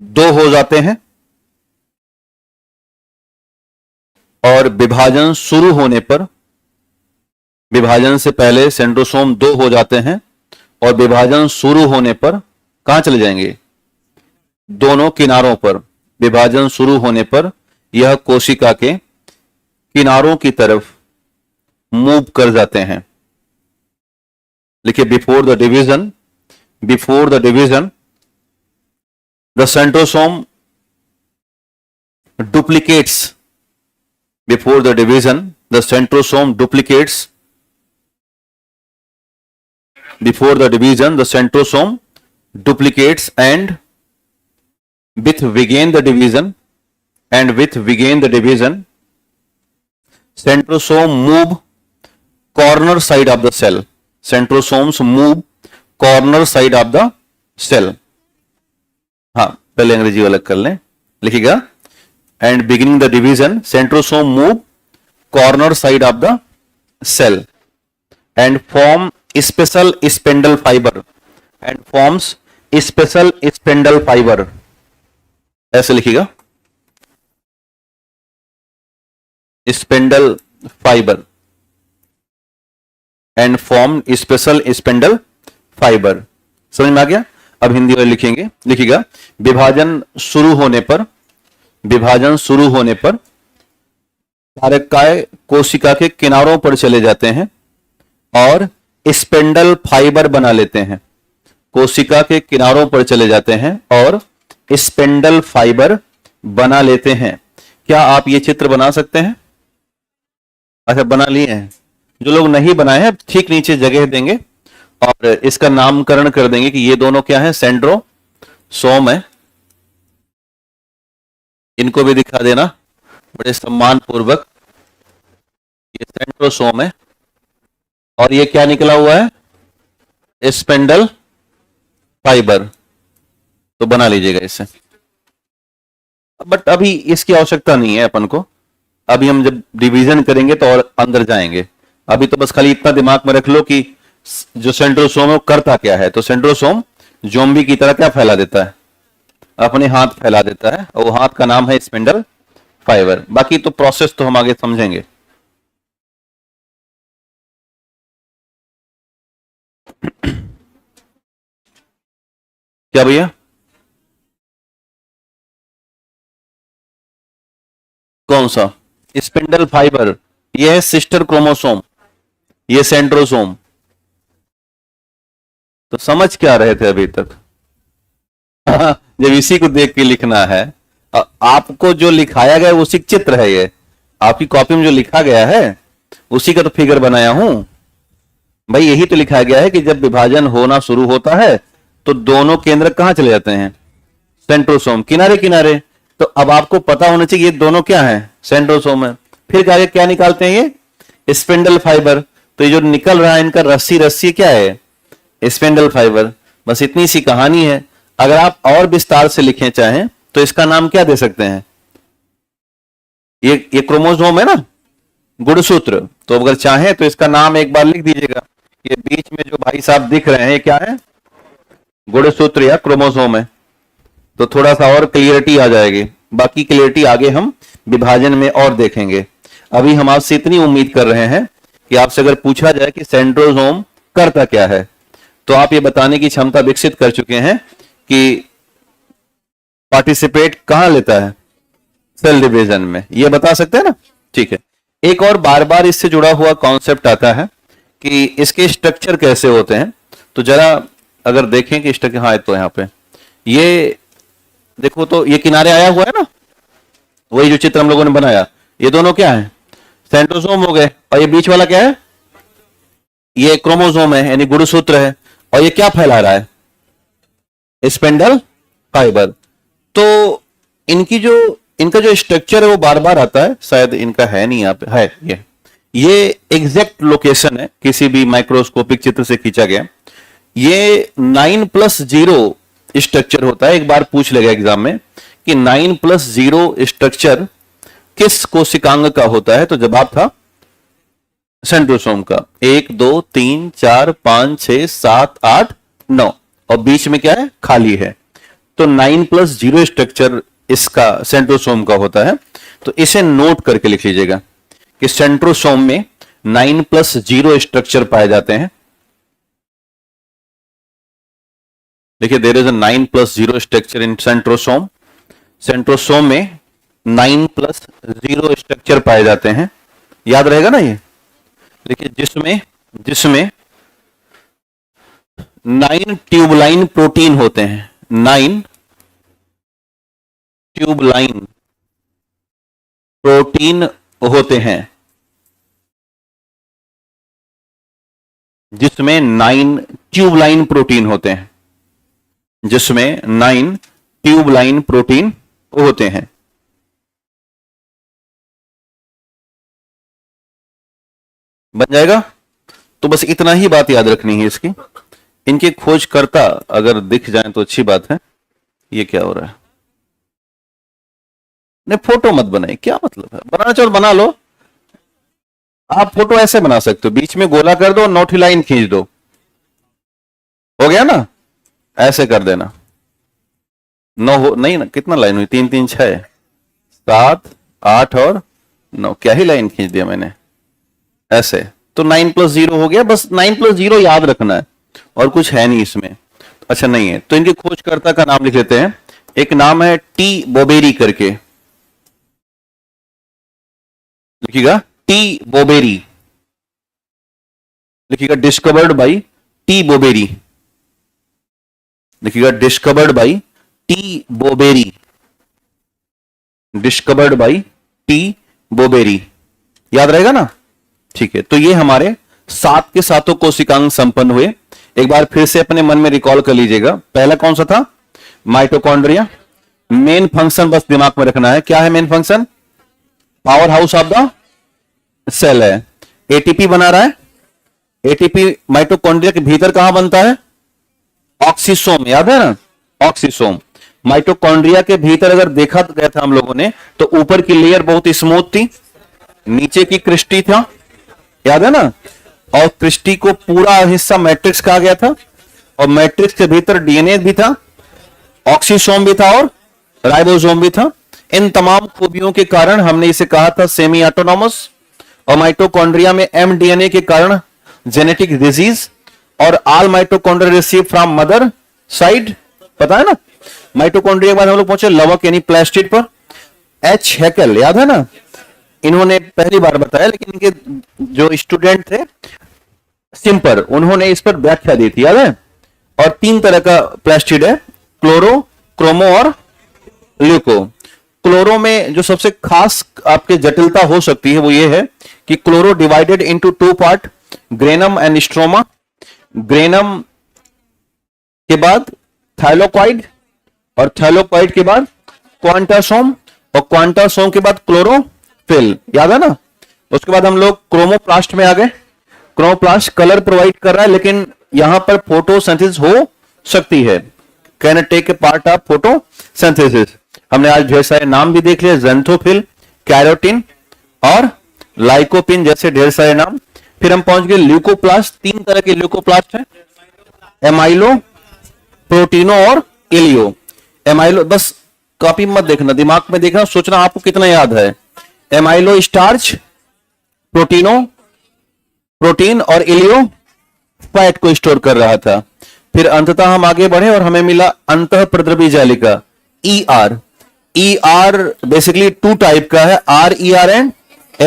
दो हो जाते हैं और विभाजन शुरू होने पर, विभाजन से पहले सेंट्रोसोम दो हो जाते हैं और विभाजन शुरू होने पर कहां चले जाएंगे, दोनों किनारों पर। विभाजन शुरू होने पर यह कोशिका के किनारों की तरफ मूव कर जाते हैं। लिखिए, before the division, before the division the centrosome duplicates. Before the division, the centrosome duplicates. Before the division, the centrosome duplicates, and with begin the division, and with begin the division, centrosome move corner side of the cell. Centrosomes move corner side of the cell. हाँ, पहले अंग्रेजी अलग कर लें, लिखिएगा, and beginning the division, centrosome move corner side of the cell and form special spindle fiber, and forms special spindle fiber. ऐसे लिखिएगा, spindle fiber and form special spindle fiber. समझ में आ गया। अब हिंदी में लिखेंगे, लिखिएगा, विभाजन शुरू होने पर, विभाजन शुरू होने पर तारकाय कोशिका के किनारों पर चले जाते हैं और स्पिंडल फाइबर बना लेते हैं। कोशिका के किनारों पर चले जाते हैं और स्पिंडल फाइबर बना लेते हैं। क्या आप ये चित्र बना सकते हैं? अच्छा, बना लिए हैं। जो लोग नहीं बनाए हैं, ठीक नीचे जगह देंगे और इसका नामकरण कर देंगे कि ये दोनों क्या है, सेंट्रोसोम है। इनको भी दिखा देना बड़े सम्मान पूर्वक, ये सेंट्रोसोम है और ये क्या निकला हुआ है, स्पिंडल फाइबर। तो बना लीजिएगा इसे, बट अभी इसकी आवश्यकता नहीं है अपन को। अभी हम जब डिवीजन करेंगे तो और अंदर जाएंगे। अभी तो बस खाली इतना दिमाग में रख लो कि जो सेंट्रोसोम है वो करता क्या है। तो सेंट्रोसोम ज़ोंबी की तरह क्या फैला देता है, अपने हाथ फैला देता है, और वो हाथ का नाम है स्पिंडल फाइबर। बाकी तो प्रोसेस तो हम आगे समझेंगे। क्या भैया, कौन सा स्पिंडल फाइबर? ये है सिस्टर क्रोमोसोम, ये सेंट्रोसोम। तो समझ क्या रहे थे अभी तक? जब इसी को देख के लिखना है, आपको जो लिखाया गया उसी चित्र है, ये आपकी कॉपी में जो लिखा गया है उसी का तो फिगर बनाया हूं। भाई यही तो लिखा गया है कि जब विभाजन होना शुरू होता है तो दोनों केंद्र कहां चले जाते हैं, सेंट्रोसोम, किनारे किनारे। तो अब आपको पता होना चाहिए ये दोनों क्या है, सेंट्रोसोम है। फिर आगे क्या निकालते हैं, ये स्पिंडल फाइबर। तो ये जो निकल रहा है इनका रस्सी रस्सी क्या है, स्पिंडल फाइबर। बस इतनी सी कहानी है। अगर आप और विस्तार से लिखें चाहें तो इसका नाम क्या दे सकते हैं, ये क्रोमोसोम है ना, गुणसूत्र। तो अगर चाहें तो इसका नाम एक बार लिख दीजिएगा। ये बीच में जो भाई साहब दिख रहे हैं ये क्या है, गुणसूत्र या क्रोमोसोम है। तो थोड़ा सा और क्लियरिटी आ जाएगी। बाकी क्लियरिटी आगे हम विभाजन में और देखेंगे। अभी हम आपसे इतनी उम्मीद कर रहे हैं कि आपसे अगर पूछा जाए कि सेंट्रोसोम करता क्या है तो आप ये बताने की क्षमता विकसित कर चुके हैं कि पार्टिसिपेट कहां लेता है, सेल डिवीजन में। ये बता सकते हैं ना, ठीक है। एक और बार बार इससे जुड़ा हुआ कॉन्सेप्ट आता है कि इसके स्ट्रक्चर कैसे होते हैं। तो जरा अगर देखें कि स्ट्रक्चर, हाँ तो यहां पे ये देखो, तो ये किनारे आया हुआ है ना, वही जो चित्र हम लोगों ने बनाया। ये दोनों क्या है, सेंट्रोसोम हो गए। और ये बीच वाला क्या है, ये क्रोमोसोम है, यानी गुणसूत्र है। और ये क्या फैला रहा है, स्पिंडल फाइबर। तो इनका जो स्ट्रक्चर है वो बार बार आता है। शायद इनका है नहीं, यहाँ पे है। ये एग्जैक्ट लोकेशन है, किसी भी माइक्रोस्कोपिक चित्र से खींचा गया। ये 9+0 स्ट्रक्चर होता है। एक बार पूछ लेगा एग्जाम में कि 9+0 स्ट्रक्चर किस कोशिकांग का होता है, तो जवाब था सेंट्रोसोम का। 1 2 3 4 5 6 7 8 9 और बीच में क्या है, खाली है। तो 9+0 स्ट्रक्चर इसका सेंट्रोसोम का होता है। तो इसे नोट करके लिख लीजिएगा कि सेंट्रोसोम में 9+0 स्ट्रक्चर पाए जाते हैं। देखिए, there is a 9+0 structure in centrosome. Centrosome में 9+0 स्ट्रक्चर पाए जाते हैं। याद रहेगा ना ये। देखिए, जिसमें 9 ट्यूबलाइन प्रोटीन होते हैं। 9 ट्यूबलाइन प्रोटीन होते हैं, जिसमें 9 ट्यूबलाइन प्रोटीन होते हैं, जिसमें 9 ट्यूबलाइन प्रोटीन होते हैं। बन जाएगा। तो बस इतना ही बात याद रखनी है इसकी। इनके खोजकर्ता अगर दिख जाएं तो अच्छी बात है। ये क्या हो रहा है, नहीं फोटो मत बनाए, क्या मतलब है, बनाना चाहो बना लो। आप फोटो ऐसे बना सकते हो, बीच में गोला कर दो, नौठी लाइन खींच दो, हो गया ना। ऐसे कर देना। 9 हो नहीं ना, कितना लाइन हुई, 3 3 6 7 8 और 9, क्या ही लाइन खींच दिया मैंने ऐसे। तो 9+0 हो गया। बस 9+0 याद रखना है और कुछ है नहीं इसमें। अच्छा नहीं है तो इनके खोजकर्ता का नाम लिख लेते हैं। एक नाम है टी बोबेरी करके, लिखिएगा टी बोबेरी, लिखिएगा डिस्कवर्ड बाई टी बोबेरी, लिखिएगा discovered by T Boveri, discovered by T Boveri. याद रहेगा ना, ठीक है। तो ये हमारे 7 के 7 कोशिकांग संपन्न हुए। एक बार फिर से अपने मन में रिकॉल कर लीजिएगा। पहला कौन सा था, माइटोकॉन्ड्रिया। मेन फंक्शन बस दिमाग में रखना है, क्या है main function, powerhouse of the cell है। एटीपी बना रहा है। एटीपी माइटोकॉन्ड्रिया के भीतर कहां बनता है, ऑक्सीसोम, याद है ना, ऑक्सीसोम। माइटोकॉन्ड्रिया के भीतर अगर देखा गया था हम लोगों ने तो ऊपर की लेयर बहुत स्मूथ थी, नीचे की क्रिस्टी था, याद है ना। और क्रिस्टी को पूरा हिस्सा मैट्रिक्स कहा गया था और मैट्रिक्स के भीतर डीएनए भी था, ऑक्सीसोम भी था और राइबोसोम भी था। इन तमाम खूबियों के कारण हमने इसे कहा था सेमी ऑटोनॉमस। और माइटोकॉन्ड्रिया में एमडीएनए के कारण जेनेटिक डिजीज। और all mitochondria receive from mother side, पता है ना। माइटोकॉन्ड्रिया के बाद हम लोग पहुंचे लवक यानी प्लास्टिड पर। एच हैकेल, याद है ना, इन्होंने पहली बार बताया, लेकिन इनके जो स्टूडेंट थे सिंपर, उन्होंने इस पर व्याख्या दी थी, याद है। और 3 तरह का प्लास्टिड है, क्लोरो, क्रोमो और ल्यूको। क्लोरो में जो सबसे खास आपके जटिलता हो सकती है वो ये है कि chloro divided into 2 part. Granum and stroma, granum के बाद थाइलोकॉइड, और थाइलोकॉइड के बाद क्वांटासोम, और क्वांटासोम के बाद क्लोरोफिल, याद है ना। उसके बाद हम लोग क्रोमोप्लास्ट में आ गए। क्रोमोप्लास्ट कलर प्रोवाइड कर रहा है, लेकिन यहां पर फोटोसिंथेसिस हो सकती है, can take a part of photosynthesis. हमने आज ढेर सारे नाम भी देख लिए, ज़ैंथोफिल, कैरोटीन और लाइकोपिन जैसे ढेर सारे नाम। फिर हम पहुंच गए ल्यूकोप्लास्ट। 3 तरह के ल्यूकोप्लास्ट है, एमाइलो, प्रोटीनो और इलियो। एमाइलो, बस कॉपी मत देखना, दिमाग में देखना, सोचना आपको कितना याद है। एमाइलो स्टार्च, प्रोटीनो प्रोटीन, और इलियो फैट को स्टोर कर रहा था। फिर अंततः हम आगे बढ़े और हमें मिला अंतःप्रद्रवी जालिका, ER। ER बेसिकली 2 टाइप का है, RER and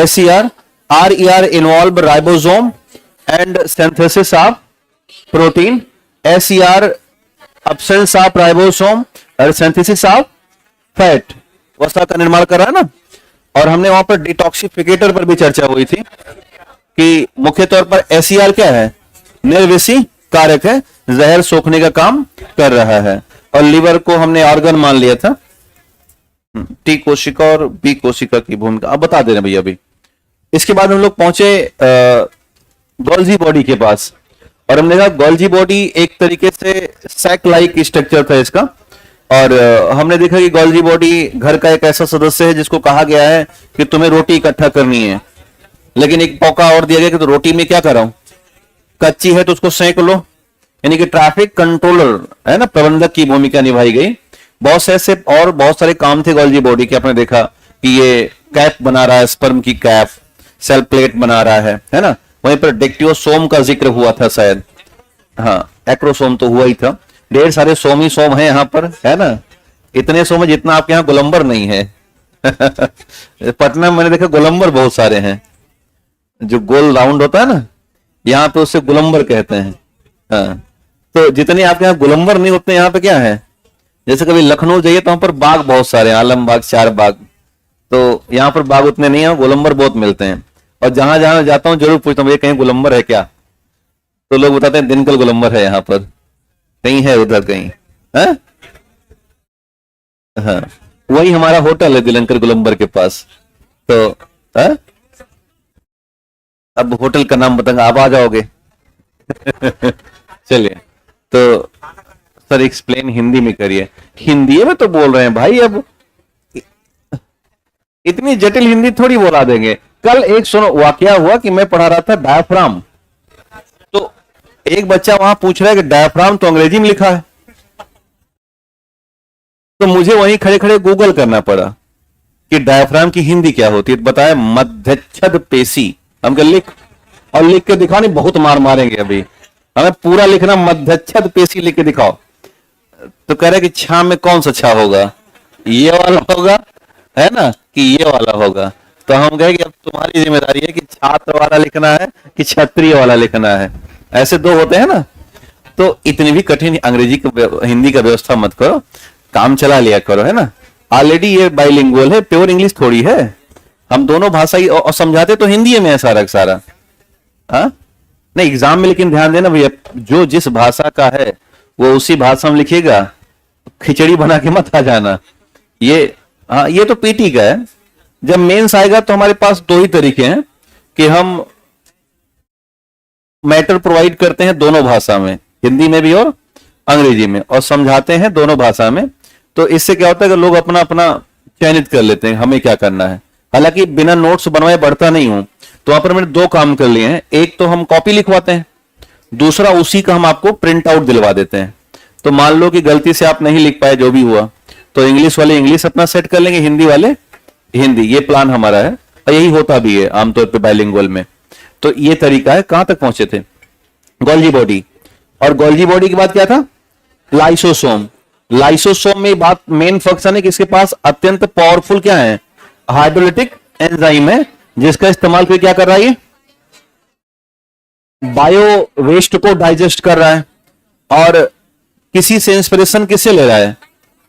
SER। RER involve ribosome and synthesis of protein, SER absence of ribosome और सिंथेसिस ऑफ फैट, वसा का निर्माण कर रहा है ना। और हमने वहां पर डिटॉक्सिफिकेटर पर भी चर्चा हुई थी कि मुख्य तौर पर SER क्या है, निर्विषी कारक है, जहर सोखने का काम कर रहा है। और लीवर को हमने ऑर्गन मान लिया था। T कोशिका और B कोशिका की भूमिका अब बता दे रहे हैं भैया अभी। इसके बाद हम लोग पहुंचे गोल्जी बॉडी के पास, और हमने कहा गोल्जी बॉडी एक तरीके से सैक लाइक स्ट्रक्चर था इसका। और हमने देखा कि गोल्जी बॉडी घर का एक ऐसा सदस्य है जिसको कहा गया है कि तुम्हें रोटी इकट्ठा करनी है, लेकिन एक मौका और दिया गया कि तो रोटी में क्या कराऊं, कच्ची है तो उसको सेंक लो। यानी कि ट्रैफिक कंट्रोलर है ना, प्रबंधक की भूमिका निभाई गई। बहुत से ऐसे और बहुत सारे काम थे गोल्जी बॉडी के। आपने देखा कि ये कैप बना रहा है, स्पर्म की कैप, सेल प्लेट बना रहा है ना। वहीं पर डेक्टियोसोम का जिक्र हुआ था शायद, हाँ एक्रोसोम तो हुआ ही था। ढेर सारे सोम ही सोम है यहाँ पर, है ना। इतने सोम है जितना आपके यहाँ गोलंबर नहीं है। पटना में मैंने देखा गोलंबर बहुत सारे हैं, जो गोल राउंड होता है ना, यहाँ पे उससे गोलंबर कहते हैं। हाँ, तो जितने आपके यहाँ गोलंबर नहीं उतने यहाँ पे क्या है। जैसे कभी लखनऊ जाइए तो वहां पर बाग बहुत सारे हैं, आलम बाग, 4 बाग। तो यहाँ पर बाग उतने नहीं है, गोलंबर बहुत मिलते हैं। और जहां जहां जाता हूँ जरूर पूछता हूँ ये कहीं गोलंबर है क्या, तो लोग बताते हैं दिनकल गोलंबर है यहाँ पर, कहीं है उधर कहीं है। हाँ, वही हमारा होटल है दिलंकर गोलंबर के पास। तो है? अब होटल का नाम बताऊंगा, आप आ जाओगे। चलिए, तो सर एक्सप्लेन हिंदी में करिए। हिंदी में तो बोल रहे हैं भाई, अब इतनी जटिल हिंदी थोड़ी बोला देंगे। कल एक सुनो वाकया हुआ कि मैं पढ़ा रहा था डायफ्राम, तो एक बच्चा वहां पूछ रहा है कि डायफ्राम तो अंग्रेजी में लिखा है। तो मुझे वहीं खड़े खड़े गूगल करना पड़ा कि डायफ्राम की हिंदी क्या होती है। बताया मध्यच्छद पेशी। हम कह लिख, और लिख के दिखाओ, नहीं बहुत मार मारेंगे अभी, हमें पूरा लिखना मध्यच्छद पेशी लिख के दिखाओ। तो कह रहे कि छा में कौन सा छा होगा, ये वाला होगा है ना कि ये वाला होगा। तो हम कहे कि अब तुम्हारी जिम्मेदारी है कि छात्र वाला लिखना है कि क्षत्रिय वाला लिखना है, ऐसे 2 होते हैं ना। तो इतनी भी कठिन अंग्रेजी हिंदी का व्यवस्था मत करो, काम चला लिया करो, है ना। ऑलरेडी ये बाइलिंगुअल है, प्योर इंग्लिश थोड़ी है। हम दोनों भाषा ही और समझाते तो हिंदी में है सारा सारा। हाँ नहीं, एग्जाम में लेकिन ध्यान देना भैया, जो जिस भाषा का है वो उसी भाषा में लिखिएगा, खिचड़ी बना के मत आ जाना। ये हाँ, ये तो पीटी का है। जब मेंस आएगा तो हमारे पास 2 ही तरीके हैं कि हम मैटर प्रोवाइड करते हैं दोनों भाषा में, हिंदी में भी और अंग्रेजी में, और समझाते हैं दोनों भाषा में। तो इससे क्या होता है कि लोग अपना अपना चयनित कर लेते हैं हमें क्या करना है। हालांकि बिना नोट्स बनवाए बढ़ता नहीं हूं, तो वहां पर मैंने 2 काम कर लिए हैं। एक तो हम कॉपी लिखवाते हैं, दूसरा उसी का हम आपको प्रिंट आउट दिलवा देते हैं। तो मान लो कि गलती से आप नहीं लिख पाए, जो भी हुआ, तो इंग्लिश वाले इंग्लिश अपना सेट कर लेंगे, हिंदी वाले हिंदी। ये प्लान हमारा है और यही होता भी है आमतौर पे बाइलिंगुअल में। तो ये तरीका है। कहां तक पहुंचे थे, गोल्जी बॉडी। और गोल्जी बॉडी के बाद क्या था, लाइसोसोम। लाइसोसोम में बात मेन फंक्शन है कि इसके पास अत्यंत पावरफुल क्या है, हाइड्रोलिटिक एंजाइम है, जिसका इस्तेमाल फिर क्या कर रहा है, ये बायो वेस्ट को डाइजेस्ट कर रहा है। और किसी से इंस्पिरेशन किससे ले रहा है,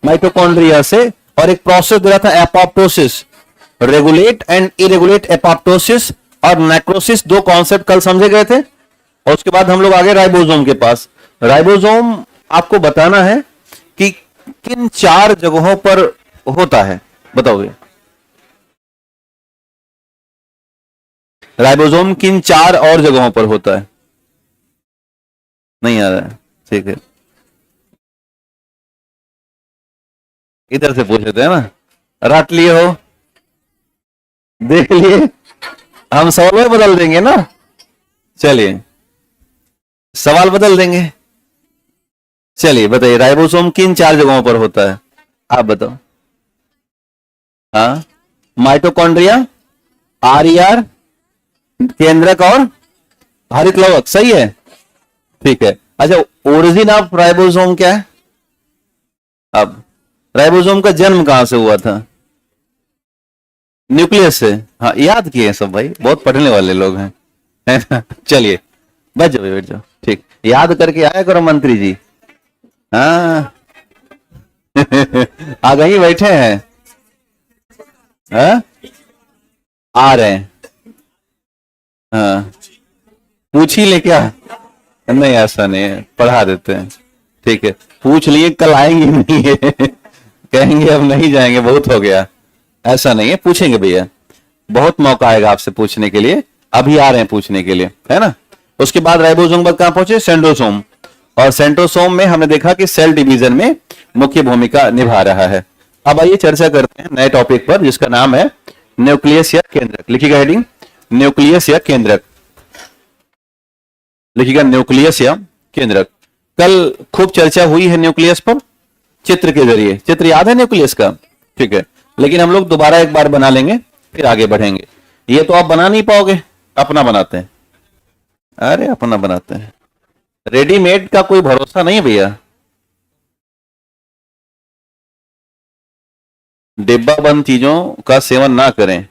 माइटोकॉन्ड्रिया से। और एक प्रोसेस दे रहा था एपोप्टोसिस, रेगुलेट एंड इरेगुलेट एपोप्टोसिस और नेक्रोसिस। 2 कॉन्सेप्ट कल समझे गए थे, और उसके बाद हम लोग आगे राइबोसोम के पास। राइबोसोम आपको बताना है कि किन 4 जगहों पर होता है, बताओगे? राइबोसोम किन 4 और जगहों पर होता है? नहीं आ रहा है, ठीक है, इधर से पूछ लेते हैं ना, रट लिए हो, देख लिए, हम सवाल में बदल देंगे ना, चलिए सवाल बदल देंगे। चलिए बताइए, राइबोसोम किन 4 जगहों पर होता है, आप बताओ। हाँ, माइटोकॉन्ड्रिया, आरईआर, केंद्रक और हरित लवक, सही है, ठीक है। अच्छा, ओरिजिन ऑफ राइबोसोम क्या है? अब राइबोसोम का जन्म कहां से हुआ था? न्यूक्लियस से। हाँ, याद किए हैं सब भाई, बहुत पढ़ने वाले लोग हैं, है ना? चलिए बैठ जाओ, ठीक, याद करके आया करो मंत्री जी। हाँ आ गई, बैठे हैं, हाँ? आ रहे हैं, हाँ, पूछ ही ले क्या? नहीं, ऐसा नहीं है, पढ़ा देते हैं, ठीक है। पूछ लिए, कल आएंगे नहीं है कहेंगे अब नहीं जाएंगे, बहुत हो गया, ऐसा नहीं है, पूछेंगे भैया, बहुत मौका आएगा आपसे पूछने के लिए, अभी आ रहे हैं पूछने के लिए, है ना? उसके बाद राइबोसोम पर कहां पहुंचे? सेंट्रोसोम। और सेंट्रोसोम में हमने देखा कि सेल डिवीजन में मुख्य भूमिका निभा रहा है। अब आइए चर्चा करते हैं नए टॉपिक पर, जिसका नाम है न्यूक्लियस या केंद्रक। लिखिएगा हेडिंग, न्यूक्लियस या केंद्रक, लिखिएगा न्यूक्लियस या केंद्रक। कल खूब चर्चा हुई है न्यूक्लियस पर, चित्र के जरिए। चित्र याद है न्यूक्लियस का? ठीक है, लेकिन हम लोग दोबारा एक बार बना लेंगे, फिर आगे बढ़ेंगे। ये तो आप बना नहीं पाओगे, अपना बनाते हैं, अरे अपना बनाते हैं, रेडीमेड का कोई भरोसा नहीं भैया, डिब्बा बंद चीजों का सेवन ना करें।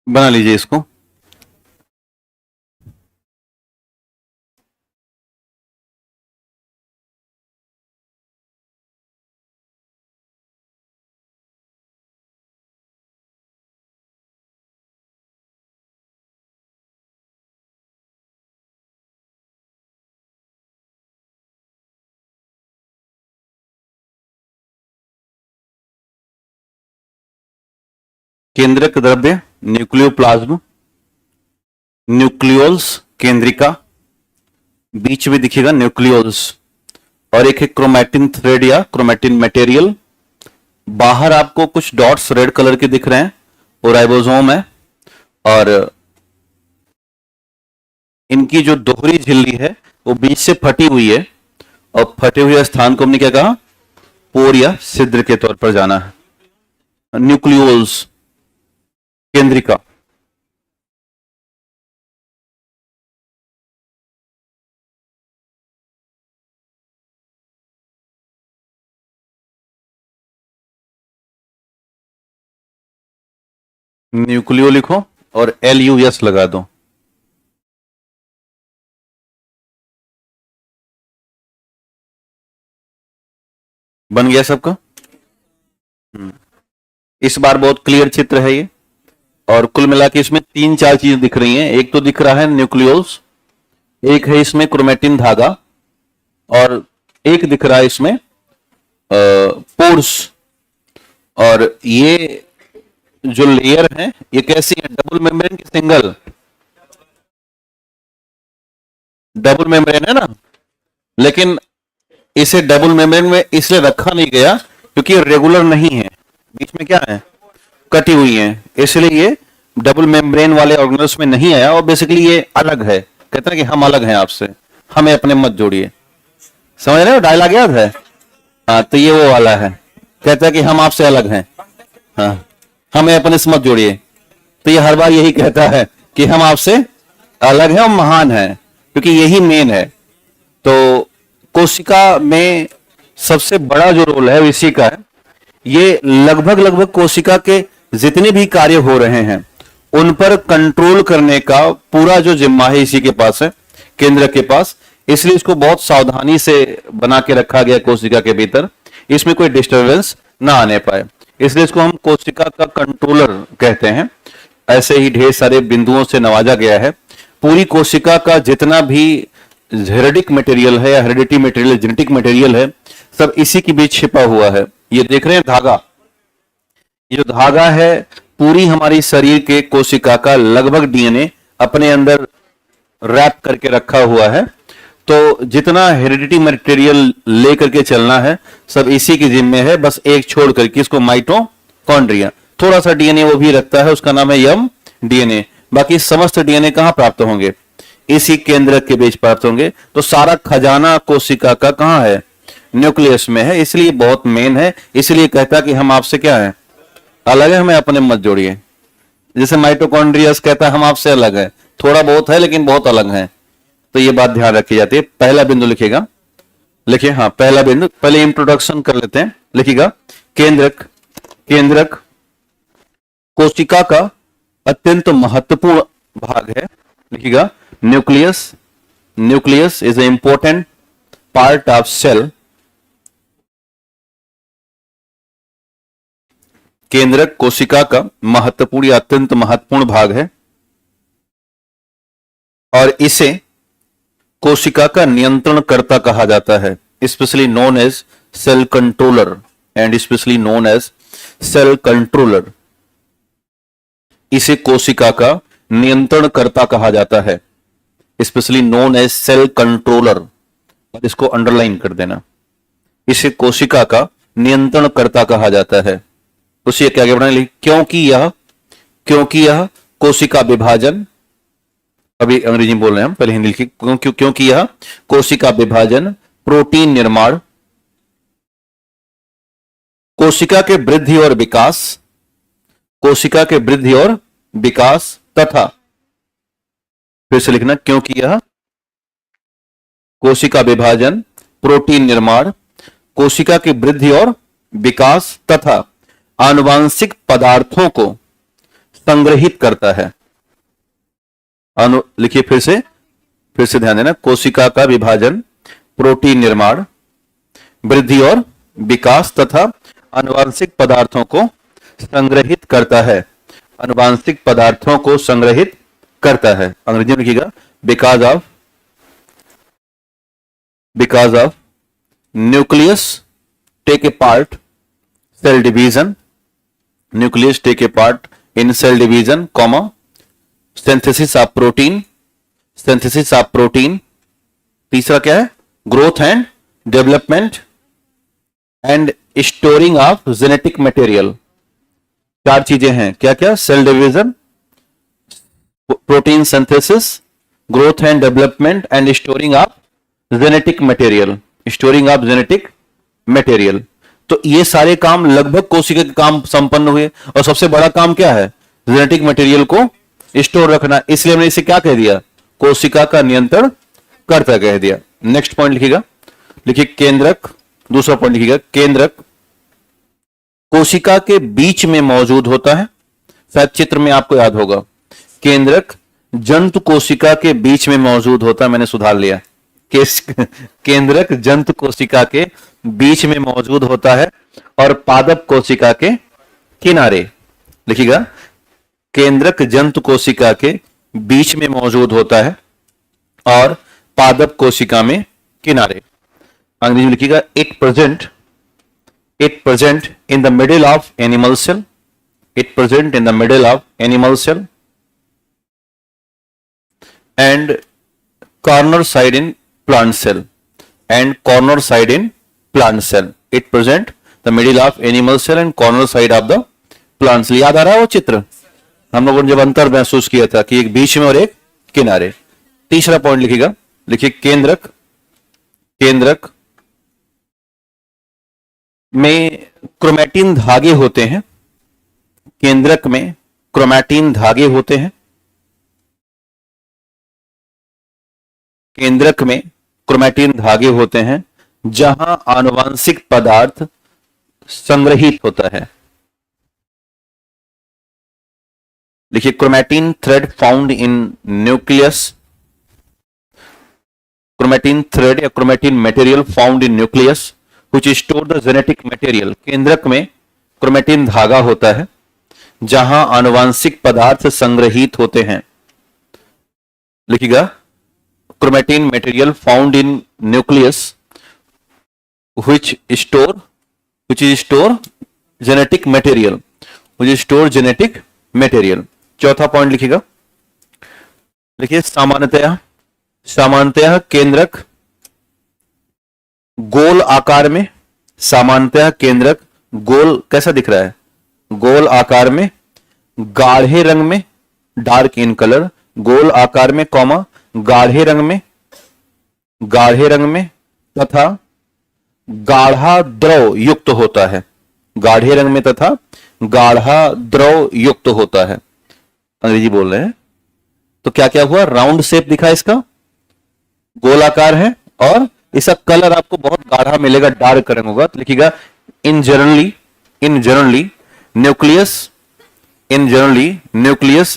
बना लीजिए इसको। केंद्रक द्रव्य न्यूक्लियोप्लाज्म, न्यूक्लियोल्स केंद्रिका, बीच में दिखेगा न्यूक्लियोल्स, और एक है क्रोमैटिन थ्रेड या क्रोमैटिन मटेरियल। बाहर आपको कुछ डॉट्स रेड कलर के दिख रहे हैं, वो राइबोसोम है। और इनकी जो दोहरी झिल्ली है वो बीच से फटी हुई है, और फटे हुए स्थान को हमने क्या कहा? पोर या छिद्र के तौर पर जाना है। न्यूक्लियोल्स, केंद्रिका। न्यूक्लियो लिखो और LUS लगा दो। बन गया सबका? इस बार बहुत क्लियर चित्र है ये, और कुल मिला के इसमें 3-4 चीज दिख रही हैं। एक तो दिख रहा है न्यूक्लियोल्स, एक है इसमें क्रोमेटिन धागा, और एक दिख रहा है इसमें पोर्स। और ये जो लेयर है ये कैसी है, डबल मेम्ब्रेन की सिंगल? डबल मेम्ब्रेन है ना, लेकिन इसे डबल मेम्ब्रेन में इसलिए रखा नहीं गया क्योंकि रेगुलर नहीं है, बीच में क्या है, कटी हुई है, इसलिए ये डबल मेम्ब्रेन वाले ऑर्गेनल्स में नहीं आया। और बेसिकली ये अलग है, कहते हैं कि हम अलग हैं आपसे, हमें अपने मत जोड़िए। समझ रहे हो, डायलॉग याद है? हाँ, तो ये वो वाला है, कहता है कि हम आपसे अलग हैं, हाँ, हमें अपने से मत जोड़िए। तो ये हर बार यही कहता है कि हम आपसे अलग हैं और महान हैं, क्योंकि यही मेन है। तो कोशिका में सबसे बड़ा जो रोल है इसी का है। ये लगभग कोशिका के जितने भी कार्य हो रहे हैं उन पर कंट्रोल करने का पूरा जो जिम्मा है इसी के पास है, केंद्र के पास। इसलिए इसको बहुत सावधानी से बना के रखा गया कोशिका के भीतर, इसमें कोई डिस्टरबेंस ना आने पाए, इसलिए इसको हम कोशिका का कंट्रोलर कहते हैं। ऐसे ही ढेर सारे बिंदुओं से नवाजा गया है। पूरी कोशिका का जितना भी हेरेडिक मटेरियल है या हेरेडिटी मटेरियल, जेनेटिक मटेरियल है, सब इसी के बीच छिपा हुआ है। ये देख रहे हैं धागा, ये जो धागा है पूरी हमारी शरीर के कोशिका का लगभग DNA अपने अंदर रैप करके रखा हुआ है। तो जितना हेरिडिटी मटेरियल लेकर के चलना है सब इसी की जिम्मे है, बस एक छोड़ करके, इसको माइटोकॉन्ड्रिया। थोड़ा सा DNA वो भी रखता है, उसका नाम है mDNA। बाकी समस्त DNA कहां प्राप्त होंगे, इसी केंद्र के बीच प्राप्त होंगे। तो सारा खजाना कोशिका का कहां है, न्यूक्लियस में है, इसलिए बहुत मेन है। इसलिए कहता कि हम आपसे क्या है, अलग है, हमें अपने मत जोड़िए। जैसे माइटोकॉन्ड्रियस कहता है हम आपसे अलग है, थोड़ा बहुत है लेकिन बहुत अलग है। तो ये बात ध्यान रखी जाती है। पहला बिंदु लिखिएगा, लिखिए, हाँ पहला बिंदु, पहले इंट्रोडक्शन कर लेते हैं। लिखिएगा, केंद्रक, केंद्रक कोशिका का अत्यंत महत्वपूर्ण भाग है। लिखिएगा, nucleus, nucleus is a important part of cell. केंद्रक कोशिका का महत्वपूर्ण या अत्यंत महत्वपूर्ण भाग है, और इसे कोशिका का नियंत्रणकर्ता कहा जाता है, specially known as cell controller, and specially known as cell controller. इसे कोशिका का नियंत्रणकर्ता कहा जाता है, specially known as cell controller. और इसको अंडरलाइन कर देना, इसे कोशिका का नियंत्रणकर्ता कहा जाता है। उसी के आगे बढ़ाने, क्योंकि यह कोशिका विभाजन, अभी अंग्रेजी में बोल रहे हैं हम, पहले हिंदी लिखी, क्योंकि यह कोशिका विभाजन, प्रोटीन निर्माण, कोशिका के वृद्धि और विकास, कोशिका के वृद्धि और विकास तथा, फिर से लिखना, क्योंकि यह कोशिका विभाजन, प्रोटीन निर्माण, कोशिका की वृद्धि और विकास तथा आनुवांशिक पदार्थों को संग्रहित करता है। लिखिए फिर से ध्यान देना, कोशिका का विभाजन, प्रोटीन निर्माण, वृद्धि और विकास तथा आनुवांशिक पदार्थों को संग्रहित करता है, आनुवांशिक पदार्थों को संग्रहित करता है। अंग्रेजी में लिखिएगा, because of nucleus take a part cell division, nucleus take a part in cell division, comma, synthesis of protein, तीसरा क्या है, growth and development and storing of genetic material. चार चीजें हैं, क्या क्या, cell division, protein synthesis, growth and development and storing of genetic material, storing of genetic material. तो ये सारे काम लगभग कोशिका के काम संपन्न हुए। और सबसे बड़ा काम क्या है? जेनेटिक मटेरियल को स्टोर रखना। इसलिए हमने इसे क्या कह दिया? कोशिका का नियंत्रण करता कह दिया। नेक्स्ट पॉइंट लिखिएगा, लिखिए केंद्रक। दूसरा पॉइंट लिखिएगा, केंद्रक कोशिका के बीच में मौजूद होता है। शायद चित्र में आपको याद होगा, केंद्रक जंतु कोशिका के बीच में मौजूद होता है। मैंने सुधार लिया, केंद्रक जंतु कोशिका के बीच में मौजूद होता है और पादप कोशिका के किनारे। लिखिएगा, केंद्रक जंतु कोशिका के बीच में मौजूद होता है और पादप कोशिका में किनारे। अंग्रेजी में लिखिएगा, it present in the middle of animal cell. It present in the middle of animal cell and corner side in plant cell and corner side in plant cell. It present the middle of animal cell and corner side of the plant cell. याद आ रहा है वो चित्र? हम लोगों ने जब अंतर महसूस किया था कि एक बीच में और एक किनारे। तीसरा पॉइंट लिखिएगा, लिखिए केंद्रक। केंद्रक में क्रोमैटिन धागे होते हैं। केंद्रक में क्रोमैटिन धागे होते हैं। केंद्रक में क्रोमैटिन धागे होते हैं जहां आनुवंशिक पदार्थ संग्रहित होता है। लिखिए, chromatin thread found in nucleus. Chromatin thread या chromatin material found in nucleus which store the genetic material. केंद्रक में क्रोमैटिन धागा होता है जहां आनुवंशिक पदार्थ संग्रहित होते हैं। लिखिएगा, chromatin material found in nucleus which store genetic material। चौथा पॉइंट लिखिएगा, लिखिए सामान्यतः केंद्रक गोल आकार में। सामान्यतः केंद्रक गोल कैसा दिख रहा है? गोल आकार में, गाढ़े रंग में, डार्क इन कलर, गोल आकार में कॉमा गाढ़े रंग में तथा गाढ़ा द्रव युक्त होता है। गाढ़े रंग में तथा गाढ़ा द्रव युक्त होता है। अंग्रेजी बोल रहे हैं तो क्या क्या हुआ? राउंड शेप दिखा, इसका गोलाकार है और इसका कलर आपको बहुत गाढ़ा मिलेगा, डार्क रंग होगा। तो लिखिएगा, इन generally nucleus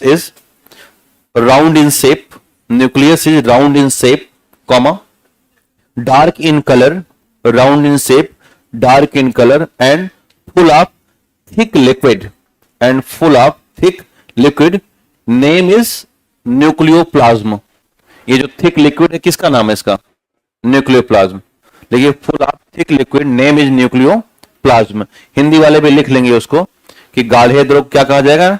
is round in shape. Nucleus is round in shape, comma, dark in color, round in shape, dark in color, and full of thick liquid. Name is nucleoplasm. ये जो thick liquid है किसका नाम है? इसका nucleoplasm। देखिए, full of thick liquid, name is nucleoplasm। Hindi वाले भी लिख लेंगे उसको कि गाढ़े द्रव क्या कहा जाएगा?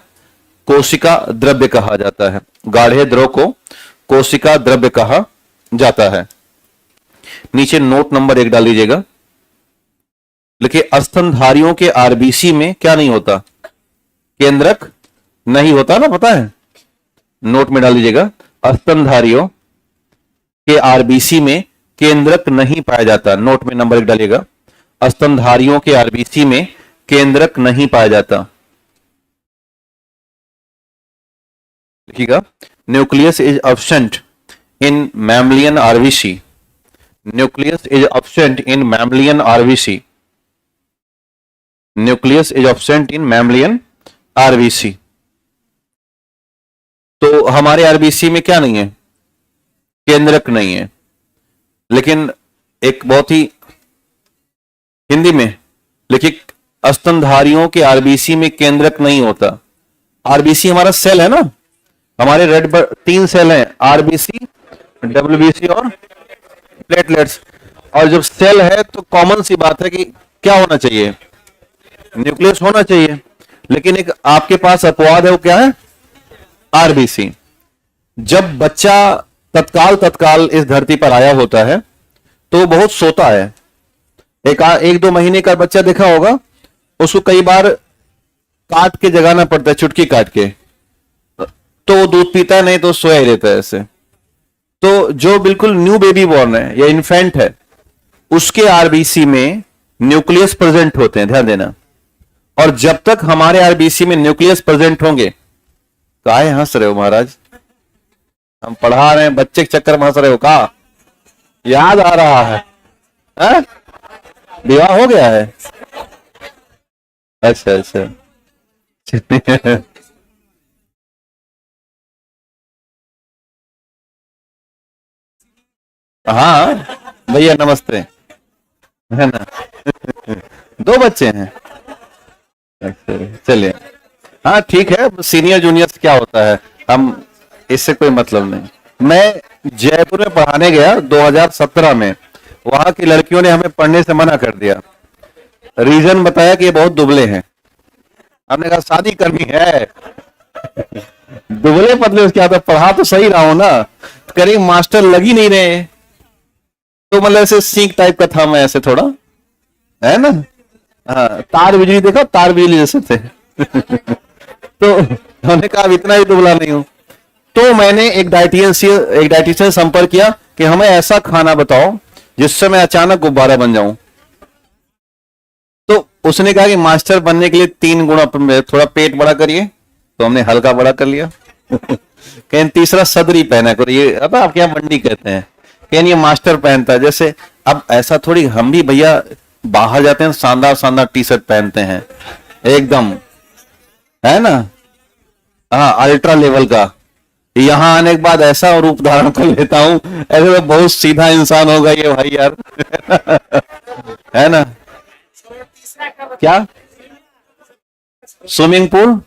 कोशिका द्रव्य कहा जाता है। गाढ़े द्रव को कोशिका द्रव्य कहा जाता है। नीचे नोट नंबर 1 डाल दीजिएगा, लिखिए, स्तनधारियों के आरबीसी में क्या नहीं होता? केंद्रक नहीं होता ना, पता है? नोट में डाल दीजिएगा, स्तनधारियों के आरबीसी में केंद्रक नहीं पाया जाता। नोट में नंबर 1 डालिएगा, स्तनधारियों के आरबीसी में केंद्रक नहीं पाया जाता। लिखिएगा, nucleus is absent in mammalian RBC. Nucleus is absent in mammalian RBC. Nucleus is absent in mammalian RBC. तो हमारे आरबीसी में क्या नहीं है? केंद्रक नहीं है। लेकिन एक बहुत ही हिंदी में लिखिए, स्तनधारियों के आरबीसी में केंद्रक नहीं होता। आरबीसी हमारा सेल है ना, हमारे रेड 3 सेल हैं, आरबीसी, डब्ल्यूबीसी और प्लेटलेट्स। और जब सेल है तो कॉमन सी बात है कि क्या होना चाहिए? न्यूक्लियस होना चाहिए। लेकिन एक आपके पास अपवाद है, वो क्या है? आरबीसी। जब बच्चा तत्काल इस धरती पर आया होता है तो बहुत सोता है। एक 2 महीने का बच्चा देखा होगा, उसको कई बार काट के जगाना पड़ता है, चुटकी काट के, तो वो दूध पीता नहीं तो सोया ही रहता है ऐसे। तो जो बिल्कुल न्यू बेबी बॉर्न है या इन्फेंट है, उसके आरबीसी में न्यूक्लियस प्रेजेंट होते हैं, ध्यान देना। और जब तक हमारे आरबीसी में न्यूक्लियस प्रेजेंट होंगे, काहे हंस रहे हो महाराज? हम पढ़ा रहे हैं, बच्चे के चक्कर में हंस रहे हो का? याद आ रहा है? विवाह हो गया है? अच्छा अच्छा। हाँ भैया नमस्ते, है ना? दो बच्चे हैं? अच्छा चलिए, हाँ ठीक है, सीनियर जूनियर क्या होता है, हम इससे कोई मतलब नहीं। मैं जयपुर में पढ़ाने गया 2017 में, वहां की लड़कियों ने हमें पढ़ने से मना कर दिया। रीजन बताया कि ये बहुत दुबले हैं। हमने कहा शादी करनी है। दुबले पतले उसके हाथ, पढ़ा तो सही रहा हूं ना, करीब मास्टर लग ही नहीं रहे, तो मतलब ऐसे सीख टाइप का था मैं, ऐसे थोड़ा, है ना? हाँ, तार बिजली देखा, तार बिजली जैसे थे। तो हमने कहा इतना भी दुबला नहीं हूं। तो मैंने एक डाइटिशियन से संपर्क किया कि हमें ऐसा खाना बताओ जिससे मैं अचानक गुब्बारा बन जाऊं। तो उसने कहा कि मास्टर बनने के लिए 3 गुण, थोड़ा पेट बड़ा करिए, तो हमने हल्का बड़ा कर लिया। कहीं तीसरा सदरी पहना करो, ये अब आप क्या मंडी कहते हैं, कहीं ये मास्टर पहनता है। जैसे अब ऐसा थोड़ी, हम भी भैया बाहर जाते हैं, शानदार शानदार टी शर्ट पहनते हैं एकदम, है ना? हाँ अल्ट्रा लेवल का। यहाँ आने के बाद ऐसा रूप धारण कर लेता हूं, ऐसे तो बहुत सीधा इंसान होगा ये भाई यार। है ना? क्या स्विमिंग पूल?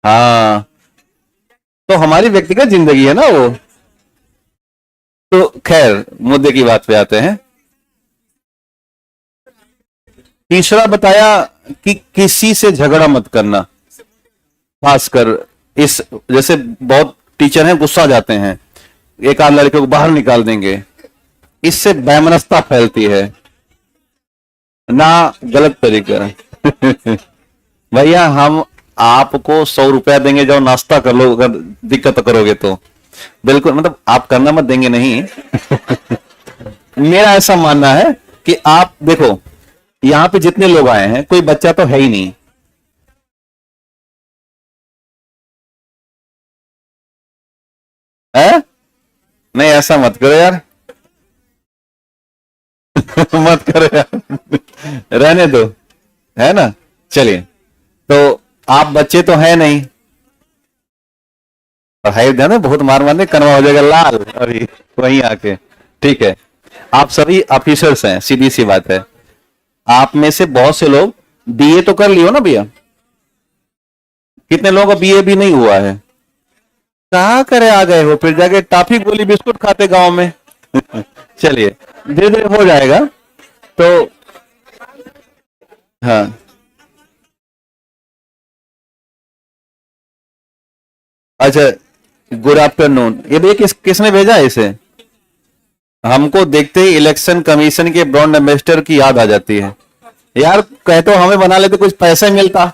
हाँ, तो हमारी व्यक्तिगत जिंदगी है ना वो। तो खैर मुद्दे की बात पे आते हैं। तीसरा बताया कि किसी से झगड़ा मत करना, खासकर इस, जैसे बहुत टीचर हैं गुस्सा जाते हैं, एक आध लड़के को बाहर निकाल देंगे, इससे वैमनस्यता फैलती है ना, गलत तरीका। भैया हम आपको 100 रुपया देंगे, जाओ नाश्ता कर लो, अगर दिक्कत करोगे तो। बिल्कुल, मतलब आप करना मत देंगे नहीं। मेरा ऐसा मानना है कि आप देखो, यहां पे जितने लोग आए हैं कोई बच्चा तो है ही नहीं, है? नहीं ऐसा मत करो यार। मत करो यार, रहने दो, है ना? चलिए, तो आप बच्चे तो है नहीं, पढ़ाई ध्यान है, बहुत मार मारने कनवा हो जाएगा लाल अभी वहीं आके। ठीक है, आप सभी ऑफिसर्स हैं, सीधी सी बात है। आप में से बहुत से लोग बीए तो कर लियो ना भैया, कितने लोगों का बीए भी नहीं हुआ है? कहा करे आ गए हो, फिर जाके टॉफी गोली बिस्कुट खाते गांव में। चलिए धीरे धीरे हो जाएगा। तो हाँ, अच्छा, गुड आफ्टरनून। ये भैया किसने भेजा है इसे? हमको देखते ही इलेक्शन कमीशन के ब्रांड एम्बेसडर की याद आ जाती है यार। कह तो हमें बना लेते, कुछ पैसे मिलता,